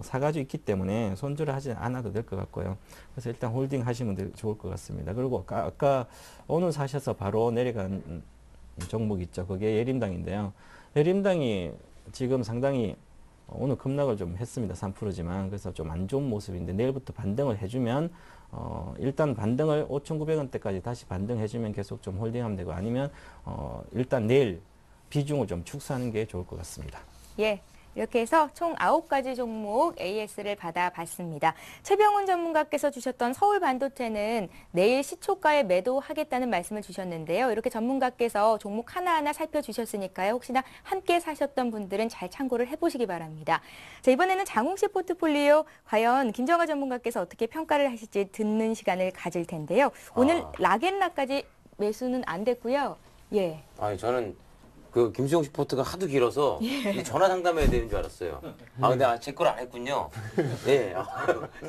사가지고 있기 때문에 손절을 하지 않아도 될 것 같고요. 그래서 일단 홀딩 하시면 좋을 것 같습니다. 그리고 아까 오늘 사셔서 바로 내려간 종목 있죠. 그게 예림당인데요. 예림당이 지금 상당히 오늘 급락을 좀 했습니다. 3%지만. 그래서 좀 안 좋은 모습인데 내일부터 반등을 해주면 일단 반등을 5,900원대까지 다시 반등해주면 계속 좀 홀딩하면 되고 아니면 일단 내일 비중을 좀 축소하는 게 좋을 것 같습니다. 예. 이렇게 해서 총 9가지 종목 AS를 받아봤습니다. 최병훈 전문가께서 주셨던 서울 반도체는 내일 시초가에 매도하겠다는 말씀을 주셨는데요. 이렇게 전문가께서 종목 하나하나 살펴주셨으니까요. 혹시나 함께 사셨던 분들은 잘 참고를 해보시기 바랍니다. 자, 이번에는 장홍씨 포트폴리오 과연 김정아 전문가께서 어떻게 평가를 하실지 듣는 시간을 가질 텐데요. 오늘 락앤락까지 매수는 안 됐고요. 예. 아니 저는 그 김수영 씨 포트가 하도 길어서 이 전화 상담해야 되는 줄 알았어요. 근데 제 걸 안 했군요. 예.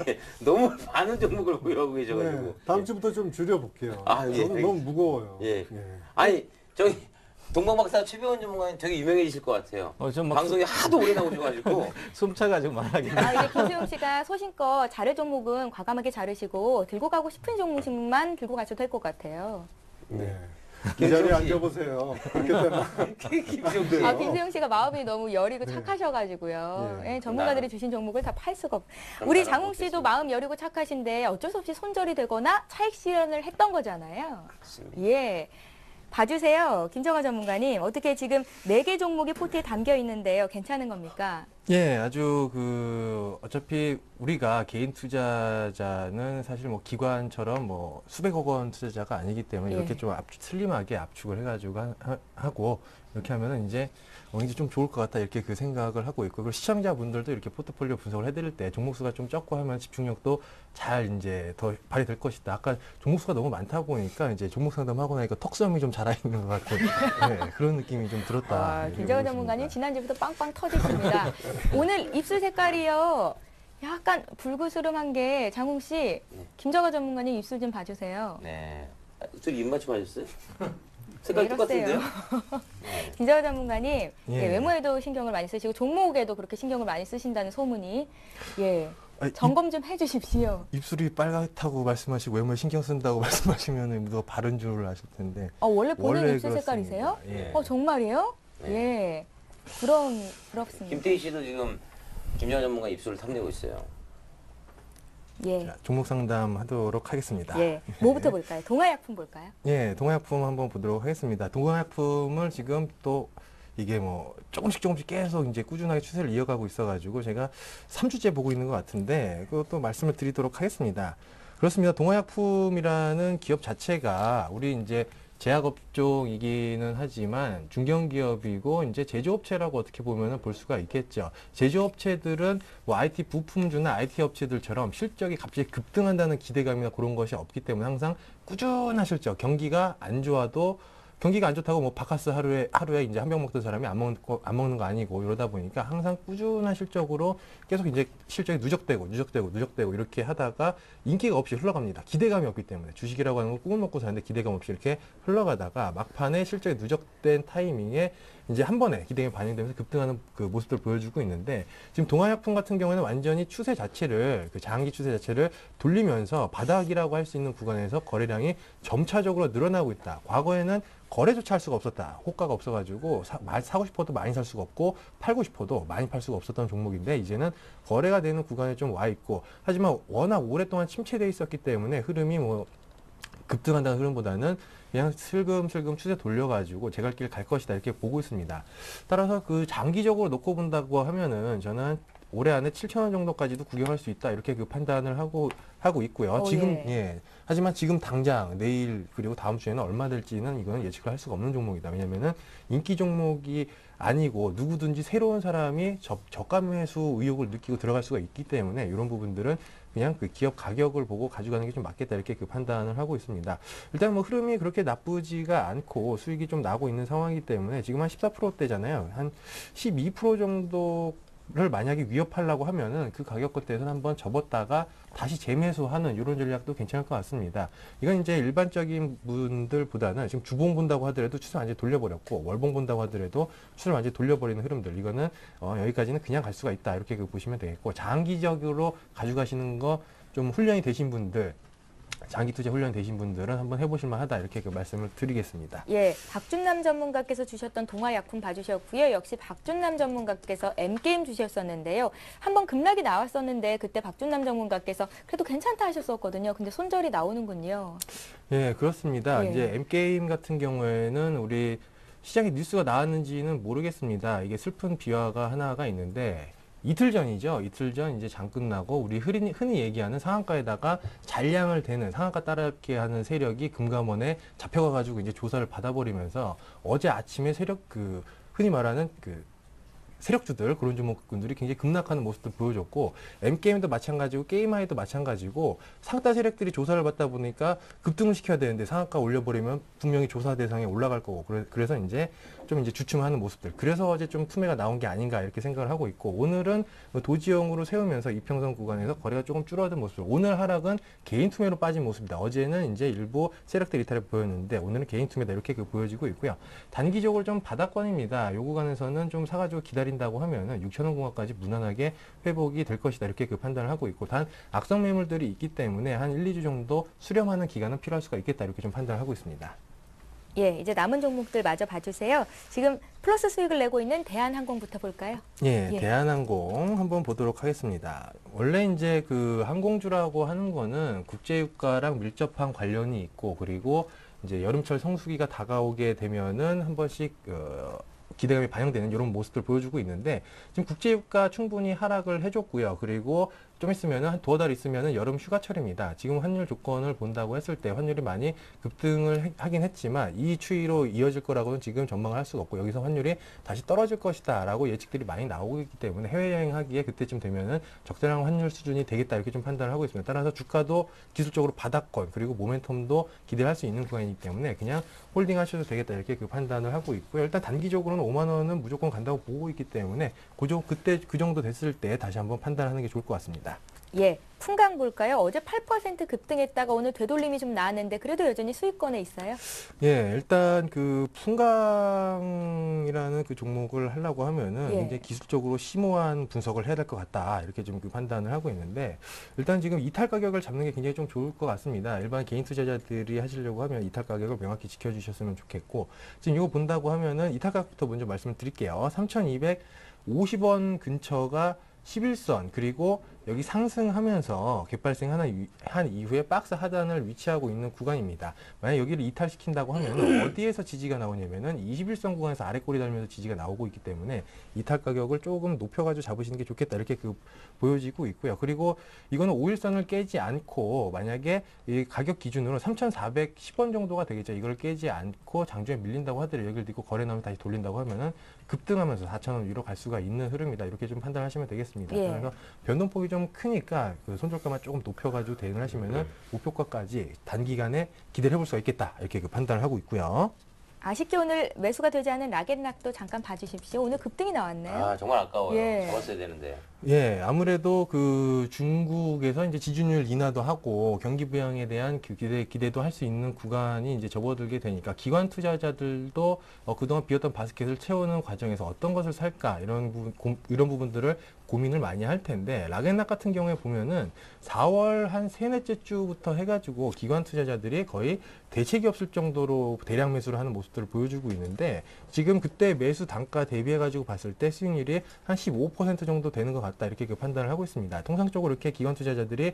예. 너무 많은 종목을 보유하고 계셔가지고. 네, 다음 주부터 좀 줄여볼게요. 예. 저는 너무 무거워요. 예. 아니 저기 동방박사 최병훈 전문가님 되게 유명해지실 것 같아요. 방송에 하도 오래 나오셔가지고. 숨차가지고 말하기. 이게 김수용 씨가 소신껏 자를 종목은 과감하게 자르시고 들고 가고 싶은 종목만 들고 가셔도 될 것 같아요. 네. 이 자리에 앉아보세요. 그렇게 되면. 김수영 씨. 김수용 씨가 마음이 너무 여리고 착하셔가지고요. 예. 예, 전문가들이 주신 종목을 다 팔 수가 우리 장홍 씨도 마음 여리고 착하신데 어쩔 수 없이 손절이 되거나 차익 실현을 했던 거잖아요. 맞습니다. 예. 봐주세요. 김정아 전문가님. 어떻게 지금 4개 종목이 포트에 담겨 있는데요. 괜찮은 겁니까? 예, 아주 어차피 우리가 개인 투자자는 사실 뭐 기관처럼 뭐 수백억 원 투자자가 아니기 때문에 예. 이렇게 좀 슬림하게 압축을 해가지고 하고 이렇게 하면은 이제 이제 좀 좋을 것 같다 이렇게 그 생각을 하고 있고 그리고 시청자분들도 이렇게 포트폴리오 분석을 해드릴 때 종목수가 좀 적고 하면 집중력도 잘 이제 더 발휘될 것이다. 아까 종목수가 너무 많다 보니까 이제 종목 상담하고 나니까 턱수염이 좀 자라있는 것 같은 네, 그런 느낌이 좀 들었다. 이렇게 김정아 보고 전문가님 있습니다. 지난주부터 빵빵 터지십니다. 오늘 입술 색깔이요. 약간 불그스름한 게 장홍 씨, 김정아 전문가님 입술 좀 봐주세요. 네. 저기 입맞춤 하셨어요? 색깔 네, 똑같은데요? 김정아 전문가님 예. 예, 외모에도 신경을 많이 쓰시고 종목에도 그렇게 신경을 많이 쓰신다는 소문이 예 아니, 점검 좀 해주십시오. 입술이 빨갛다고 말씀하시고 외모에 신경 쓴다고 말씀하시면 누가 바른 줄 아실 텐데. 원래 본인 원래 입술 색깔이세요? 그렇습니다. 예. 정말이에요? 네. 예. 부럽습니다. 김태희 씨도 지금 김정아 전문가 입술을 탐내고 있어요. 예. 자, 종목 상담 하도록 하겠습니다. 예. 뭐부터 볼까요? 동아약품 볼까요? 예, 동화약품 한번 보도록 하겠습니다. 동화약품을 지금 또 이게 뭐 조금씩 계속 이제 꾸준하게 추세를 이어가고 있어가지고 제가 3주째 보고 있는 것 같은데 그것도 말씀을 드리도록 하겠습니다. 그렇습니다. 동화약품이라는 기업 자체가 우리 이제 제약업종이기는 하지만 중견기업이고 이제 제조업체라고 어떻게 보면은 볼 수가 있겠죠. 제조업체들은 뭐 IT 부품 주나 IT 업체들처럼 실적이 갑자기 급등한다는 기대감이나 그런 것이 없기 때문에 항상 꾸준한 실적, 경기가 안 좋아도 경기가 안 좋다고 뭐 바카스 하루에 이제 한 병 먹던 사람이 안 먹는 거 아니고 이러다 보니까 항상 꾸준한 실적으로 계속 이제 실적이 누적되고 이렇게 하다가 인기가 없이 흘러갑니다. 기대감이 없기 때문에 주식이라고 하는 건 꿈을 먹고 사는데 기대감 없이 이렇게 흘러가다가 막판에 실적이 누적된 타이밍에 이제 한 번에 기대감이 반영되면서 급등하는 그 모습들을 보여주고 있는데 지금 동아약품 같은 경우에는 완전히 추세 자체를 그 장기 추세 자체를 돌리면서 바닥이라고 할 수 있는 구간에서 거래량이 점차적으로 늘어나고 있다. 과거에는 거래조차 할 수가 없었다. 호가가 없어가지고 사고 싶어도 많이 살 수가 없고 팔고 싶어도 많이 팔 수가 없었던 종목인데 이제는 거래가 되는 구간에 좀 와 있고 하지만 워낙 오랫동안 침체돼 있었기 때문에 흐름이 뭐 급등한다는 흐름보다는 그냥 슬금슬금 추세 돌려가지고 제 갈 길 갈 것이다 이렇게 보고 있습니다. 따라서 그 장기적으로 놓고 본다고 하면은 저는 올해 안에 7,000원 정도까지도 구경할 수 있다 이렇게 그 판단을 하고 있고요. 지금 하지만 지금 당장 내일 그리고 다음 주에는 얼마 될지는 이거는 예측을 할 수가 없는 종목이다. 왜냐면은 인기 종목이 아니고 누구든지 새로운 사람이 저가 매수 의욕을 느끼고 들어갈 수가 있기 때문에 이런 부분들은 그냥 그 기업 가격을 보고 가져가는 게 좀 맞겠다 이렇게 그 판단을 하고 있습니다. 일단 뭐 흐름이 그렇게 나쁘지가 않고 수익이 좀 나고 있는 상황이기 때문에 지금 한 14%대잖아요. 한 12% 정도를 만약에 위협하려고 하면은 그 가격권대에서는 한번 접었다가 다시 재매수하는 이런 전략도 괜찮을 것 같습니다. 이건 이제 일반적인 분들보다는 지금 주봉 본다고 하더라도 추세를 완전히 돌려버렸고 월봉 본다고 하더라도 추세를 완전히 돌려버리는 흐름들. 이거는 여기까지는 그냥 갈 수가 있다 이렇게 보시면 되겠고 장기적으로 가져가시는 거 좀 훈련이 되신 분들 장기 투자 훈련 되신 분들은 한번 해보실 만하다 이렇게 그 말씀을 드리겠습니다. 예, 박준남 전문가께서 주셨던 동아약품 봐주셨고요. 역시 박준남 전문가께서 M게임 주셨었는데요. 한번 급락이 나왔었는데 그때 박준남 전문가께서 그래도 괜찮다 하셨었거든요. 근데 손절이 나오는군요. 예, 그렇습니다. 예. 이제 M게임 같은 경우에는 우리 시장에 뉴스가 나왔는지는 모르겠습니다. 이게 슬픈 비화가 하나가 있는데 이틀 전이죠. 이틀 전 이제 장 끝나고 우리 흔히 얘기하는 상한가에다가 잔량을 대는 상한가 따라잡게 하는 세력이 금감원에 잡혀가가지고 이제 조사를 받아버리면서 어제 아침에 흔히 말하는 세력주들 그런 종목군들이 굉장히 급락하는 모습도 보여줬고 M게임도 마찬가지고 게임하이도 마찬가지고 상다 세력들이 조사를 받다 보니까 급등을 시켜야 되는데 상한가 올려버리면 분명히 조사 대상에 올라갈 거고 그래서 이제 좀 이제 주춤하는 모습들 그래서 어제 좀 투매가 나온 게 아닌가 이렇게 생각을 하고 있고 오늘은 도지형으로 세우면서 이평선 구간에서 거래가 조금 줄어든 모습 오늘 하락은 개인 투매로 빠진 모습입니다. 어제는 이제 일부 세력들 이탈을 보였는데 오늘은 개인 투매다 이렇게 보여지고 있고요. 단기적으로 좀 바닥권입니다. 요 구간에서는 좀 사가지고 기다린다고 하면은 6,000원 구간까지 무난하게 회복이 될 것이다 이렇게 판단을 하고 있고 단 악성 매물들이 있기 때문에 한 1, 2주 정도 수렴하는 기간은 필요할 수가 있겠다 이렇게 좀 판단을 하고 있습니다. 예, 이제 남은 종목들 마저 봐주세요. 지금 플러스 수익을 내고 있는 대한항공부터 볼까요? 예, 예. 대한항공 한번 보도록 하겠습니다. 원래 이제 그 항공주라고 하는 거는 국제유가랑 밀접한 관련이 있고 그리고 이제 여름철 성수기가 다가오게 되면은 한 번씩 기대감이 반영되는 이런 모습들 보여주고 있는데 지금 국제유가 충분히 하락을 해줬고요. 그리고 좀 있으면은 한 두어 달 있으면은 여름 휴가철입니다. 지금 환율 조건을 본다고 했을 때 환율이 많이 급등을 하긴 했지만 이 추이로 이어질 거라고는 지금 전망을 할 수가 없고 여기서 환율이 다시 떨어질 것이다라고 예측들이 많이 나오고 있기 때문에 해외여행하기에 그때쯤 되면은 적절한 환율 수준이 되겠다 이렇게 좀 판단을 하고 있습니다. 따라서 주가도 기술적으로 바닥권 그리고 모멘텀도 기대할 수 있는 구간이기 때문에 그냥 홀딩 하셔도 되겠다 이렇게 그 판단을 하고 있고요. 일단 단기적으로는 5만 원은 무조건 간다고 보고 있기 때문에 그때 그 정도 됐을 때 다시 한번 판단하는 게 좋을 것 같습니다. 예, 풍강 볼까요? 어제 8% 급등했다가 오늘 되돌림이 좀 나왔는데 그래도 여전히 수익권에 있어요? 예, 일단 그 풍강이라는 그 종목을 하려고 하면은 예. 굉장히 기술적으로 심오한 분석을 해야 될 것 같다 이렇게 좀 그 판단을 하고 있는데 일단 지금 이탈 가격을 잡는 게 굉장히 좀 좋을 것 같습니다. 일반 개인 투자자들이 하시려고 하면 이탈 가격을 명확히 지켜주셨으면 좋겠고 지금 이거 본다고 하면은 이탈 가격부터 먼저 말씀을 드릴게요. 3,250원 근처가 11선 그리고 여기 상승하면서 갭발생한 이후에 박스 하단을 위치하고 있는 구간입니다. 만약 여기를 이탈시킨다고 하면 어디에서 지지가 나오냐면은 21선 구간에서 아래 꼬리 달면서 지지가 나오고 있기 때문에 이탈 가격을 조금 높여가지고 잡으시는 게 좋겠다 이렇게 보여지고 있고요. 그리고 이거는 5일선을 깨지 않고 만약에 이 가격 기준으로 3,410원 정도가 되겠죠. 이걸 깨지 않고 장중에 밀린다고 하더라도 여기를 넣고 거래 나오면 다시 돌린다고 하면은 급등하면서 4,000원 위로 갈 수가 있는 흐름이다. 이렇게 좀 판단하시면 되겠습니다. 예. 그래서 변동폭이 좀 크니까 그 손절가만 조금 높여가지고 대응을 하시면은 목표가까지 단기간에 기대를 해볼 수가 있겠다. 이렇게 그 판단을 하고 있고요. 아쉽게 오늘 매수가 되지 않은 락앤락도 잠깐 봐주십시오. 오늘 급등이 나왔네요. 아, 정말 아까워요. 예. 잡았어야 되는데. 예, 아무래도 그 중국에서 이제 지준율 인하도 하고 경기 부양에 대한 기대도 할 수 있는 구간이 이제 접어들게 되니까 기관 투자자들도 그동안 비었던 바스켓을 채우는 과정에서 어떤 것을 살까 이런 부분들을 고민을 많이 할 텐데 락앤락 같은 경우에 보면은 4월 한 세넷째 주부터 해가지고 기관 투자자들이 거의 대책이 없을 정도로 대량 매수를 하는 모습들을 보여주고 있는데 지금 그때 매수 단가 대비해가지고 봤을 때 수익률이 한 15% 정도 되는 것 같다 이렇게 그 판단을 하고 있습니다. 통상적으로 이렇게 기관 투자자들이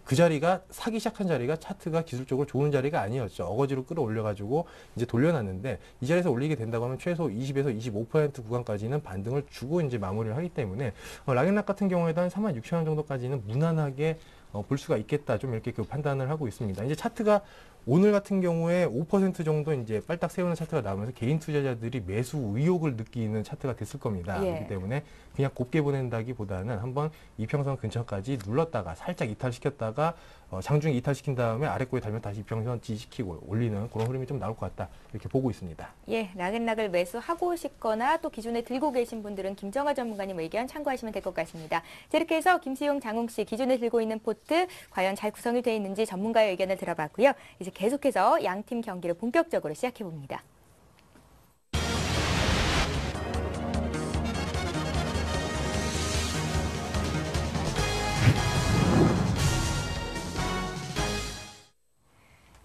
그 자리가 사기 시작한 자리가 차트가 기술적으로 좋은 자리가 아니었죠. 어거지로 끌어올려가지고 이제 돌려놨는데 이 자리에서 올리게 된다고 하면 최소 20에서 25% 구간까지는 반등을 주고 이제 마무리를 하기 때문에 락앤락 같은 경우에도 한 36,000원 정도까지는 무난하게 볼 수가 있겠다. 좀 이렇게 그 판단을 하고 있습니다. 이제 차트가 오늘 같은 경우에 5% 정도 이제 빨딱 세우는 차트가 나오면서 개인 투자자들이 매수 의욕을 느끼는 차트가 됐을 겁니다. 예. 그렇기 때문에 그냥 곱게 보낸다기보다는 한번 이평선 근처까지 눌렀다가 살짝 이탈시켰다가 장중에 이탈시킨 다음에 아래꼬에 달면 다시 이평선 지지시키고 올리는 그런 흐름이 좀 나올 것 같다. 이렇게 보고 있습니다. 예, 나글나글 매수하고 싶거나 또 기존에 들고 계신 분들은 김정아 전문가님 의견 참고하시면 될 것 같습니다. 자, 이렇게 해서 김수용, 장홍 씨 기존에 들고 있는 포트 과연 잘 구성이 되어 있는지 전문가의 의견을 들어봤고요. 이제 계속해서 양팀 경기를 본격적으로 시작해 봅니다.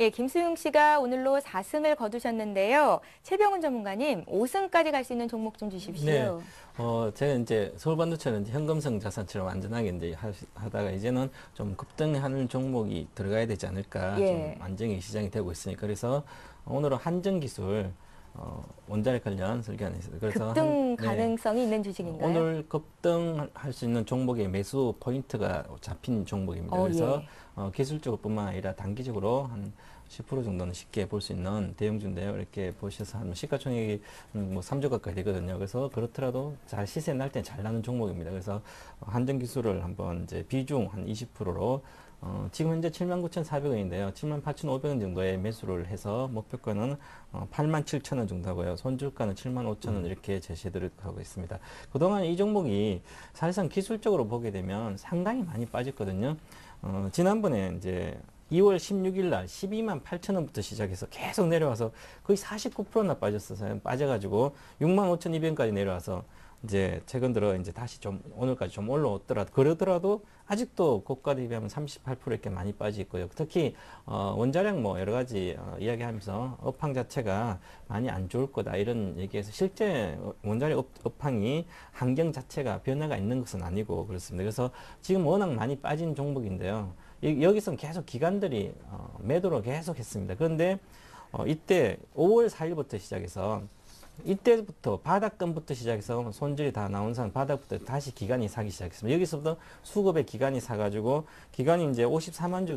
예, 김수용 씨가 오늘로 4승을 거두셨는데요. 최병훈 전문가님, 5승까지 갈 수 있는 종목 좀 주십시오. 제가 이제 서울반도체는 이제 현금성 자산처럼 안전하게 이제 하다가 이제는 좀 급등하는 종목이 들어가야 되지 않을까. 예. 좀 안정이 시장이 되고 있으니까. 그래서 오늘은 한전기술 원자력 관련 설계하겠습니다. 그래서 급등 가능성이 있는 주식인가요? 오늘 급등할 수 있는 종목의 매수 포인트가 잡힌 종목입니다. 그래서 기술적으로 뿐만 아니라 단기적으로 한 10% 정도는 쉽게 볼 수 있는 대형주인데요. 이렇게 보셔서 한 시가총액이 뭐 3조 가까이 되거든요. 그래서 그렇더라도 잘 시세 날 때 잘 나는 종목입니다. 그래서 한전기술을 한번 이제 비중 한 20%로 지금 현재 79,400원인데요. 78,500원 정도의 매수를 해서 목표가는 87,000원 정도 하고요. 손절가는 75,000원 이렇게 제시해드리고 있습니다. 그동안 이 종목이 사실상 기술적으로 보게 되면 상당히 많이 빠졌거든요. 지난번에 이제 2월 16일 날 128,000원부터 시작해서 계속 내려와서 거의 49%나 빠졌어요. 빠져가지고 65,200원까지 내려와서 이제 최근 들어 이제 다시 좀 오늘까지 좀 올라오더라도 그러더라도 아직도 고가 대비하면 38% 이렇게 많이 빠져 있고요. 특히 원자력 뭐 여러 가지 이야기하면서 업황 자체가 많이 안 좋을 거다 이런 얘기해서 실제 원자력 업황이 환경 자체가 변화가 있는 것은 아니고 그렇습니다. 그래서 지금 워낙 많이 빠진 종목인데요. 여기서는 계속 기관들이 매도를 계속 했습니다. 그런데 이때 5월 4일부터 시작해서 이때부터 바닥권부터 시작해서 손질이 다 나온 상 바닥부터 다시 기관이 사기 시작했습니다. 여기서부터 수급의 기관이 사가지고 기관이 이제 54만 주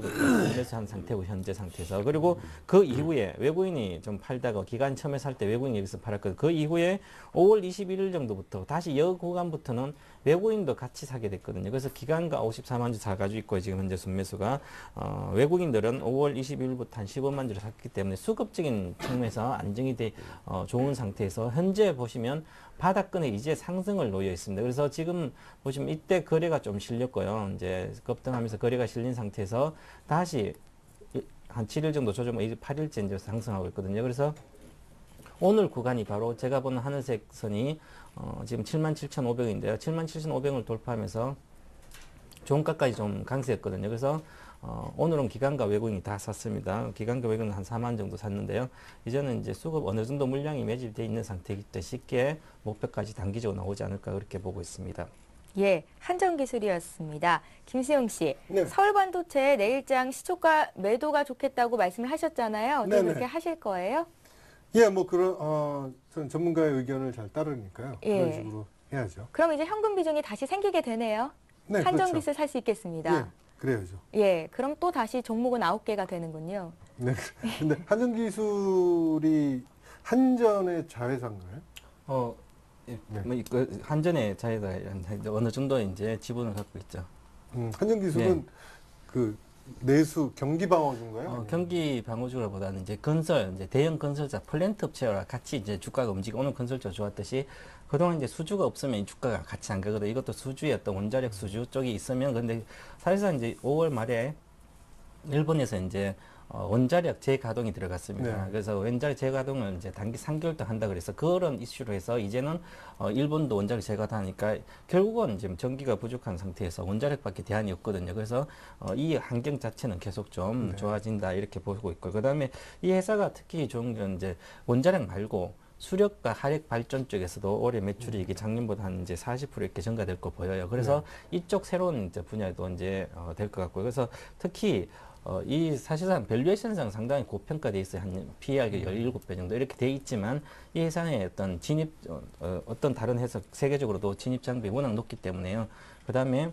매수한 상태고 현재 상태에서 그리고 그 이후에 외국인이 좀 팔다가 기관 처음에 살 때 외국인이 여기서 팔았거든요. 그 이후에 5월 21일 정도부터 다시 여 구간부터는 외국인도 같이 사게 됐거든요. 그래서 기관가 54만 주 사가지고 있고 지금 현재 순매수가 외국인들은 5월 22일부터 한 15만 주를 샀기 때문에 수급적인 측면에서 안정이 돼 좋은 상태에서 현재 보시면 바닥권에 이제 상승을 놓여 있습니다. 그래서 지금 보시면 이때 거래가 좀 실렸고요. 이제 급등하면서 거래가 실린 상태에서 다시 한 7일 정도 조정, 이제 8일째 이제 상승하고 있거든요. 그래서 오늘 구간이 바로 제가 보는 하늘색 선이 지금 77,500원인데요. 77,500원을 돌파하면서 종가까지 좀 강세였거든요. 그래서 오늘은 기관과 외국인이 다 샀습니다. 기관과 외국인은 한 4만 정도 샀는데요. 이제는 이제 수급 어느 정도 물량이 매집되어 있는 상태이기 때문에 쉽게 목표까지 단기적으로 나오지 않을까 그렇게 보고 있습니다. 예, 한전기술이었습니다. 김수영 씨, 네. 서울반도체 내일장 시초가 매도가 좋겠다고 말씀을 하셨잖아요. 어떻게 네네. 그렇게 하실 거예요? 예, 뭐 그런 저는 전문가의 의견을 잘 따르니까요. 예. 그런 식으로 해야죠. 그럼 이제 현금 비중이 다시 생기게 되네요. 네, 한전기술 그렇죠. 살 수 있겠습니다. 예, 그래야죠. 예, 그럼 또 다시 종목은 9개가 되는군요. 네. 근데 한전기술이 한전의 자회사인가요? 네. 그 한전의 자회사 어느 정도 이제 지분을 갖고 있죠. 한전기술은 그 내수 경기 방어주인가요? 경기 방어주라보다는 이제 건설, 이제 대형 건설사 플랜트 업체와 같이 이제 주가가 움직이고 오늘 건설주가 좋았듯이 그동안 이제 수주가 없으면 이 주가가 같이 안 가거든요. 이것도 수주의 어떤 원자력 수주 쪽이 있으면 근데 사실상 이제 5월 말에 일본에서 이제 원자력 재가동이 들어갔습니다. 네. 그래서 원자력 재가동을 이제 단기 3개월 동 한다 그래서 그런 이슈로 해서 이제는 일본도 원자력 재가동하니까 결국은 지금 전기가 부족한 상태에서 원자력밖에 대안이 없거든요. 그래서 이 환경 자체는 계속 좀 좋아진다 이렇게 보고 있고 그다음에 이 회사가 특히 좋은 건 이제 원자력 말고 수력과 화력 발전 쪽에서도 올해 매출이 이게 작년보다 한 이제 40% 이렇게 증가될 거 보여요. 그래서 이쪽 새로운 이제 분야도 이제 될 것 같고요. 그래서 특히 이 사실상 밸류에이션상 상당히 고평가돼 있어요. 한 PER가 17배 정도 이렇게 돼 있지만 이 회사의 어떤 진입 어떤 다른 회사 세계적으로도 진입 장벽이 워낙 높기 때문에요. 그다음에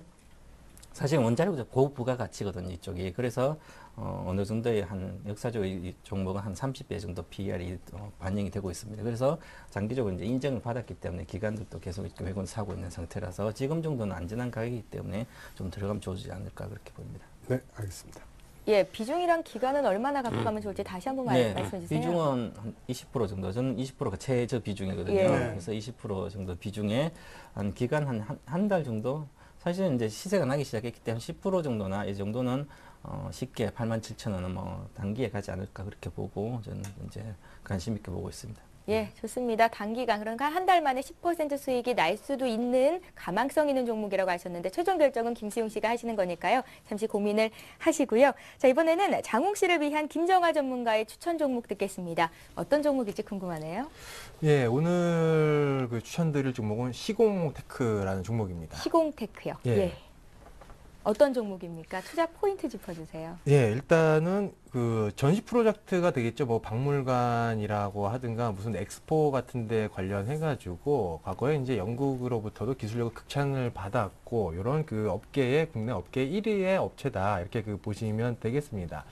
사실 원자력도 고부가가치거든요, 이쪽이. 그래서 어느 정도의 한 역사적으로 이 종목은 한 30배 정도 PER이 반영이 되고 있습니다. 그래서 장기적으로 이제 인정을 받았기 때문에 기관들도 계속 이렇게 매건 사고 있는 상태라서 지금 정도는 안전한 가격이기 때문에 좀 들어가면 좋지 않을까 그렇게 보입니다. 네, 알겠습니다. 예, 비중이랑 기간은 얼마나 갖고 가면 좋을지 다시 한번 말씀해 주세요. 비중은 한 20% 정도. 저는 20%가 최저 비중이거든요. 예. 그래서 20% 정도 비중에 한 기간 한 달 정도. 사실은 이제 시세가 나기 시작했기 때문에 10% 정도나 이 정도는 쉽게 87,000원은 뭐 단기에 가지 않을까 그렇게 보고 저는 이제 관심 있게 보고 있습니다. 예, 좋습니다. 단기간, 그러니까 한 달 만에 10% 수익이 날 수도 있는 가망성 있는 종목이라고 하셨는데 최종 결정은 김수용 씨가 하시는 거니까요. 잠시 고민을 하시고요. 자, 이번에는 장홍 씨를 위한 김정아 전문가의 추천 종목 듣겠습니다. 어떤 종목일지 궁금하네요. 예, 오늘 그 추천드릴 종목은 시공테크라는 종목입니다. 시공테크요. 예. 예. 어떤 종목입니까? 투자 포인트 짚어주세요. 예, 일단은 그 전시 프로젝트가 되겠죠. 뭐 박물관이라고 하든가 무슨 엑스포 같은 데 관련해가지고 과거에 이제 영국으로부터도 기술력을 극찬을 받았고 이런 그 업계의 국내 업계 1위의 업체다. 이렇게 그 보시면 되겠습니다.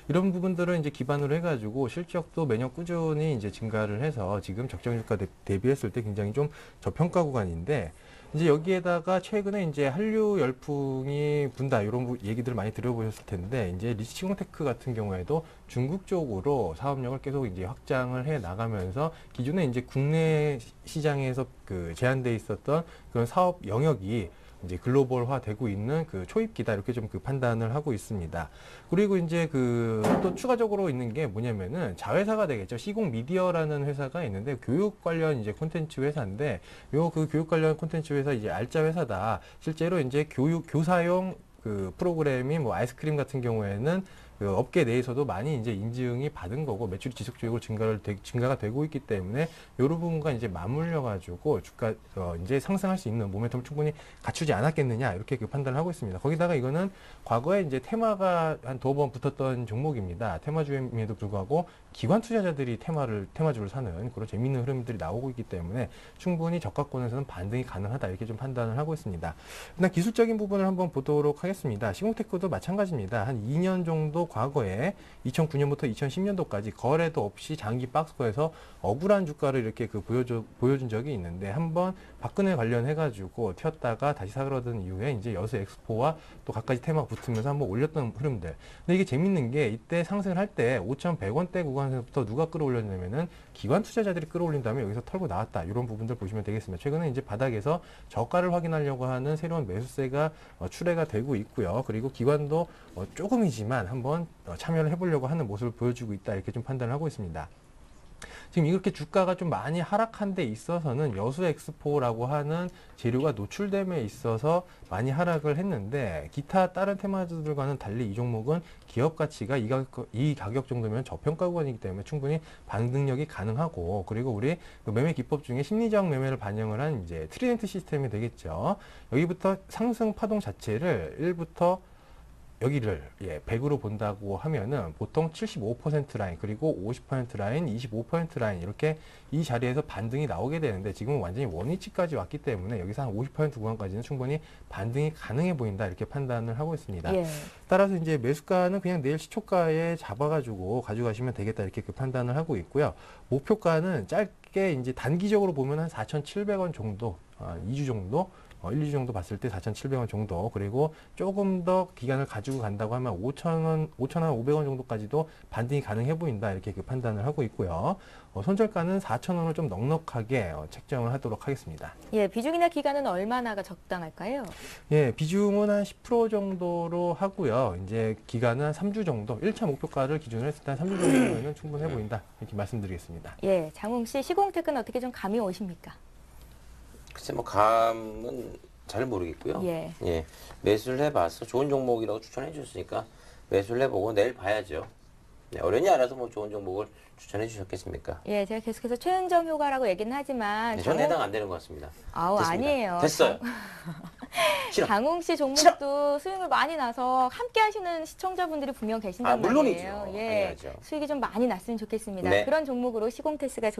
이런 부분들을 이제 기반으로 해가지고 실적도 매년 꾸준히 이제 증가를 해서 지금 적정주가 대비했을 때 굉장히 좀 저평가 구간인데 이제 여기에다가 최근에 이제 한류 열풍이 분다 이런 얘기들을 많이 들어보셨을 텐데 이제 리시공테크 같은 경우에도 중국 쪽으로 사업력을 계속 이제 확장을 해 나가면서 기존에 이제 국내 시장에서 그 제한돼 있었던 그런 사업 영역이 이제 글로벌화 되고 있는 그 초입기다 이렇게 좀 그 판단을 하고 있습니다. 그리고 이제 그 또 추가적으로 있는 게 뭐냐면은 자회사가 되겠죠. 시공 미디어라는 회사가 있는데 교육 관련 이제 콘텐츠 회사인데 요 그 교육 관련 콘텐츠 회사 이제 알짜 회사다. 실제로 이제 교사용 그 프로그램이 뭐 아이스크림 같은 경우에는 그 업계 내에서도 많이 이제 인증이 받은 거고 매출이 지속적으로 증가가 되고 있기 때문에 이런 부분과 이제 맞물려 가지고 주가 이제 상승할 수 있는 모멘텀을 충분히 갖추지 않았겠느냐 이렇게 그 판단을 하고 있습니다. 거기다가 이거는 과거에 이제 테마가 한 2번 붙었던 종목입니다. 테마주임에도 불구하고 기관 투자자들이 테마주를 사는 그런 재미있는 흐름들이 나오고 있기 때문에 충분히 저가권에서는 반등이 가능하다 이렇게 좀 판단을 하고 있습니다. 일단 기술적인 부분을 한번 보도록 하겠습니다. 시공테크도 마찬가지입니다. 한 2년 정도 과거에 2009년부터 2010년도까지 거래도 없이 장기 박스권에서 억울한 주가를 이렇게 그 보여준 적이 있는데 한번 박근혜 관련해가지고 튀었다가 다시 사그라든 이후에 이제 여수 엑스포와 또 갖가지 테마가 붙으면서 한번 올렸던 흐름들. 근데 이게 재밌는 게 이때 상승을 할 때 5,100원대 구간에서부터 누가 끌어올렸냐면은 기관 투자자들이 끌어올린 다음에 여기서 털고 나왔다. 이런 부분들 보시면 되겠습니다. 최근에 이제 바닥에서 저가를 확인하려고 하는 새로운 매수세가 출회가 되고 있고요. 그리고 기관도 조금이지만 한번 참여를 해보려고 하는 모습을 보여주고 있다. 이렇게 좀 판단을 하고 있습니다. 지금 이렇게 주가가 좀 많이 하락한 데 있어서는 여수 엑스포라고 하는 재료가 노출됨에 있어서 많이 하락을 했는데 기타 다른 테마주들과는 달리 이 종목은 기업 가치가 이 가격 정도면 저평가 구간이기 때문에 충분히 반등력이 가능하고 그리고 우리 그 매매 기법 중에 심리적 매매를 반영을 한 이제 트리덴트 시스템이 되겠죠. 여기부터 상승 파동 자체를 1부터 여기를 100으로 본다고 하면은 보통 75% 라인 그리고 50% 라인, 25% 라인 이렇게 이 자리에서 반등이 나오게 되는데 지금은 완전히 원위치까지 왔기 때문에 여기서 한 50% 구간까지는 충분히 반등이 가능해 보인다 이렇게 판단을 하고 있습니다. 예. 따라서 이제 매수가는 그냥 내일 시초가에 잡아가지고 가져가시면 되겠다 이렇게 그 판단을 하고 있고요. 목표가는 짧게 이제 단기적으로 보면 한 4,700원 정도, 2주 정도. 1, 2주 정도 봤을 때 4,700원 정도 그리고 조금 더 기간을 가지고 간다고 하면 5,500원 정도까지도 반등이 가능해 보인다 이렇게 그 판단을 하고 있고요. 손절가는 4,000원을 좀 넉넉하게 책정을 하도록 하겠습니다. 예, 비중이나 기간은 얼마나가 적당할까요? 예, 비중은 한 10% 정도로 하고요. 이제 기간은 한 3주 정도, 1차 목표가를 기준으로 했을 때 한 3주 정도면 충분해 보인다 이렇게 말씀드리겠습니다. 예, 장홍 씨 시공테크는 어떻게 좀 감이 오십니까? 글쎄 뭐 감은 잘 모르겠고요. 예. 매수를 해봐서 좋은 종목이라고 추천해 주셨으니까 매수를 해보고 내일 봐야죠. 어련히 알아서 뭐 좋은 종목을 추천해 주셨겠습니까? 예, 제가 계속해서 최은정 효과라고 얘기는 하지만 저는 해당 안 되는 것 같습니다. 아우 됐습니다. 아니에요. 됐어요. 싫어. 장홍 씨 종목도 수익을 많이 나서 함께 하시는 시청자분들이 분명 계신단 물론이죠. 말이에요. 당연하죠. 수익이 좀 많이 났으면 좋겠습니다. 네. 그런 종목으로 시공테스가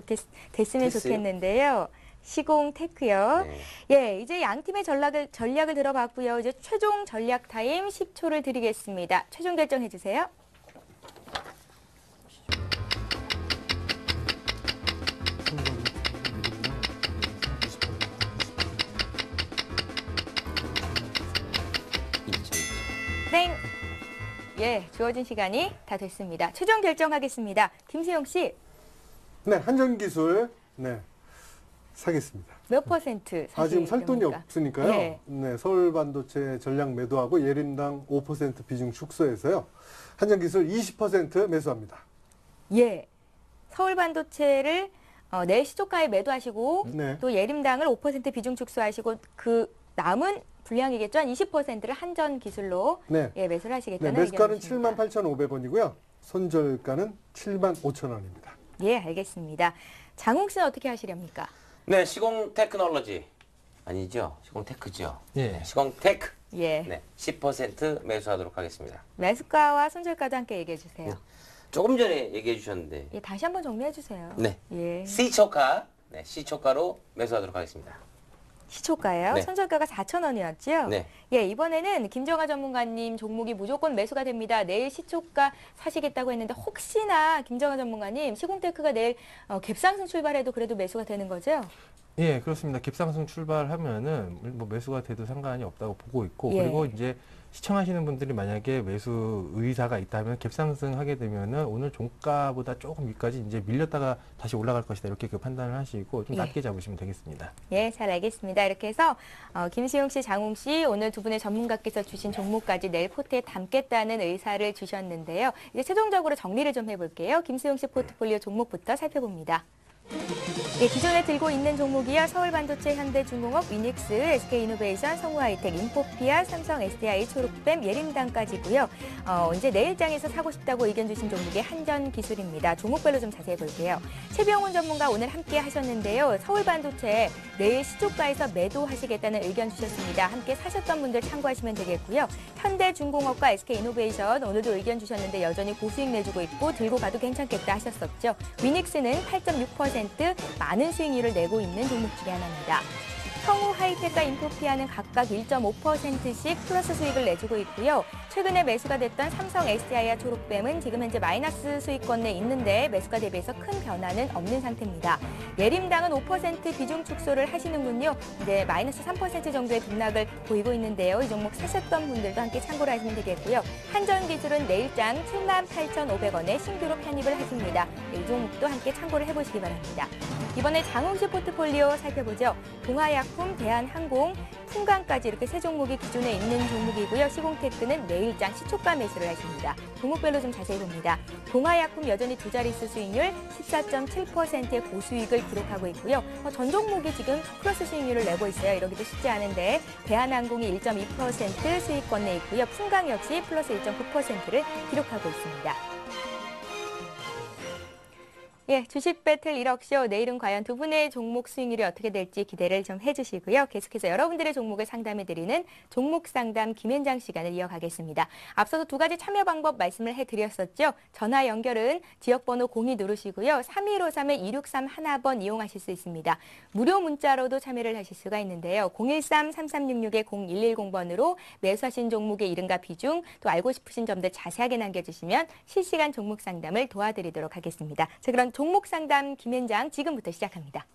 됐으면 됐어요? 좋겠는데요. 시공테크요. 네. 예, 이제 양 팀의 전략을 들어봤고요. 이제 최종 전략 타임 10초를 드리겠습니다. 최종 결정해 주세요. 땡. 예, 주어진 시간이 다 됐습니다. 최종 결정하겠습니다. 김수영 씨, 네, 한전기술 네 사겠습니다. 몇 퍼센트 지금 살 돈이 사시렵니까? 없으니까요. 예. 네, 서울반도체 전량 매도하고 예림당 5% 비중 축소해서요. 한전기술 20% 매수합니다. 예. 서울반도체를 내일 시초가에 매도하시고 네. 또 예림당을 5% 비중 축소하시고 그 남은 분량이겠죠? 한 20%를 한전 기술로 네. 예, 매수를 네, 하시겠다는 매수가는 의견이십니다. 78,500원이고요. 손절가는 75,000원입니다. 예, 알겠습니다. 장웅 씨는 어떻게 하시렵니까? 네, 시공 테크놀로지 아니죠? 시공 테크죠. 예. 네, 시공 테크. 예. 네, 10% 매수하도록 하겠습니다. 매수가와 손절가도 함께 얘기해 주세요. 네. 조금 전에 얘기해 주셨는데, 예, 다시 한번 정리해 주세요. 네, 예. C초가, 네, C초가로 매수하도록 하겠습니다. 시초가요? 네. 손절가가 4,000원이었죠? 네. 예, 이번에는 김정아 전문가님 종목이 무조건 매수가 됩니다. 내일 시초가 사시겠다고 했는데 혹시나 김정아 전문가님 시공테크가 내일 갭상승 출발해도 그래도 매수가 되는 거죠? 예, 그렇습니다. 갭상승 출발하면은 뭐 매수가 돼도 상관이 없다고 보고 있고 예. 그리고 이제 시청하시는 분들이 만약에 매수 의사가 있다면 갭상승하게 되면은 오늘 종가보다 조금 위까지 이제 밀렸다가 다시 올라갈 것이다 이렇게 그 판단을 하시고 좀 예. 낮게 잡으시면 되겠습니다. 예, 잘 알겠습니다. 이렇게 해서 김수용 씨, 장웅 씨 오늘 두 분의 전문가께서 주신 종목까지 내일 포트에 담겠다는 의사를 주셨는데요. 이제 최종적으로 정리를 좀 해볼게요. 김수용 씨 포트폴리오 종목부터 살펴봅니다. 예, 기존에 들고 있는 종목이요. 서울반도체, 현대중공업, 위닉스, SK이노베이션, 성우하이텍, 인포피아, 삼성, SDI, 초록뱀, 예림당까지고요. 이제 내일장에서 사고 싶다고 의견 주신 종목이 한전기술입니다. 종목별로 좀 자세히 볼게요. 최병훈 전문가 오늘 함께 하셨는데요. 서울반도체 내일 시초가에서 매도하시겠다는 의견 주셨습니다. 함께 사셨던 분들 참고하시면 되겠고요. 현대중공업과 SK이노베이션 오늘도 의견 주셨는데 여전히 고수익 내주고 있고 들고 가도 괜찮겠다 하셨었죠. 위닉스는 8.6% 많은 수익률을 내고 있는 종목 중에 하나입니다. 성우 하이텍과 인포피아는 각각 1.5%씩 플러스 수익을 내주고 있고요. 최근에 매수가 됐던 삼성 SDI와 초록뱀은 지금 현재 마이너스 수익권 내에 있는데 매수가 대비해서 큰 변화는 없는 상태입니다. 예림당은 5% 비중 축소를 하시는군요. 이제 마이너스 3% 정도의 등락을 보이고 있는데요. 이 종목 사셨던 분들도 함께 참고를 하시면 되겠고요. 한전기술은 내일장 78,500원에 신규로 편입을 하십니다. 이 종목도 함께 참고를 해보시기 바랍니다. 이번에 장웅씨 포트폴리오 살펴보죠. 동아약품, 대한항공, 풍강까지 이렇게 세 종목이 기존에 있는 종목이고요. 시공테크는 내일장 시초가 매수를 하십니다. 종목별로 좀 자세히 봅니다. 동아약품 여전히 두 자릿수 수익률 14.7%의 고수익을 기록하고 있고요. 전 종목이 지금 플러스 수익률을 내고 있어요. 이러기도 쉽지 않은데 대한항공이 1.2% 수익권 내에 있고요. 풍강 역시 플러스 1.9%를 기록하고 있습니다. 예, 주식 배틀 1억쇼 내일은 과연 두 분의 종목 수익률이 어떻게 될지 기대를 좀 해주시고요. 계속해서 여러분들의 종목을 상담해드리는 종목 상담 김현장 시간을 이어가겠습니다. 앞서서 두 가지 참여 방법 말씀을 해드렸었죠. 전화 연결은 지역번호 02 누르시고요. 3153-2631번 이용하실 수 있습니다. 무료 문자로도 참여를 하실 수가 있는데요. 013-3366-0110번으로 매수하신 종목의 이름과 비중 또 알고 싶으신 점들 자세하게 남겨주시면 실시간 종목 상담을 도와드리도록 하겠습니다. 자, 그럼 종목 상담 김현장 지금부터 시작합니다.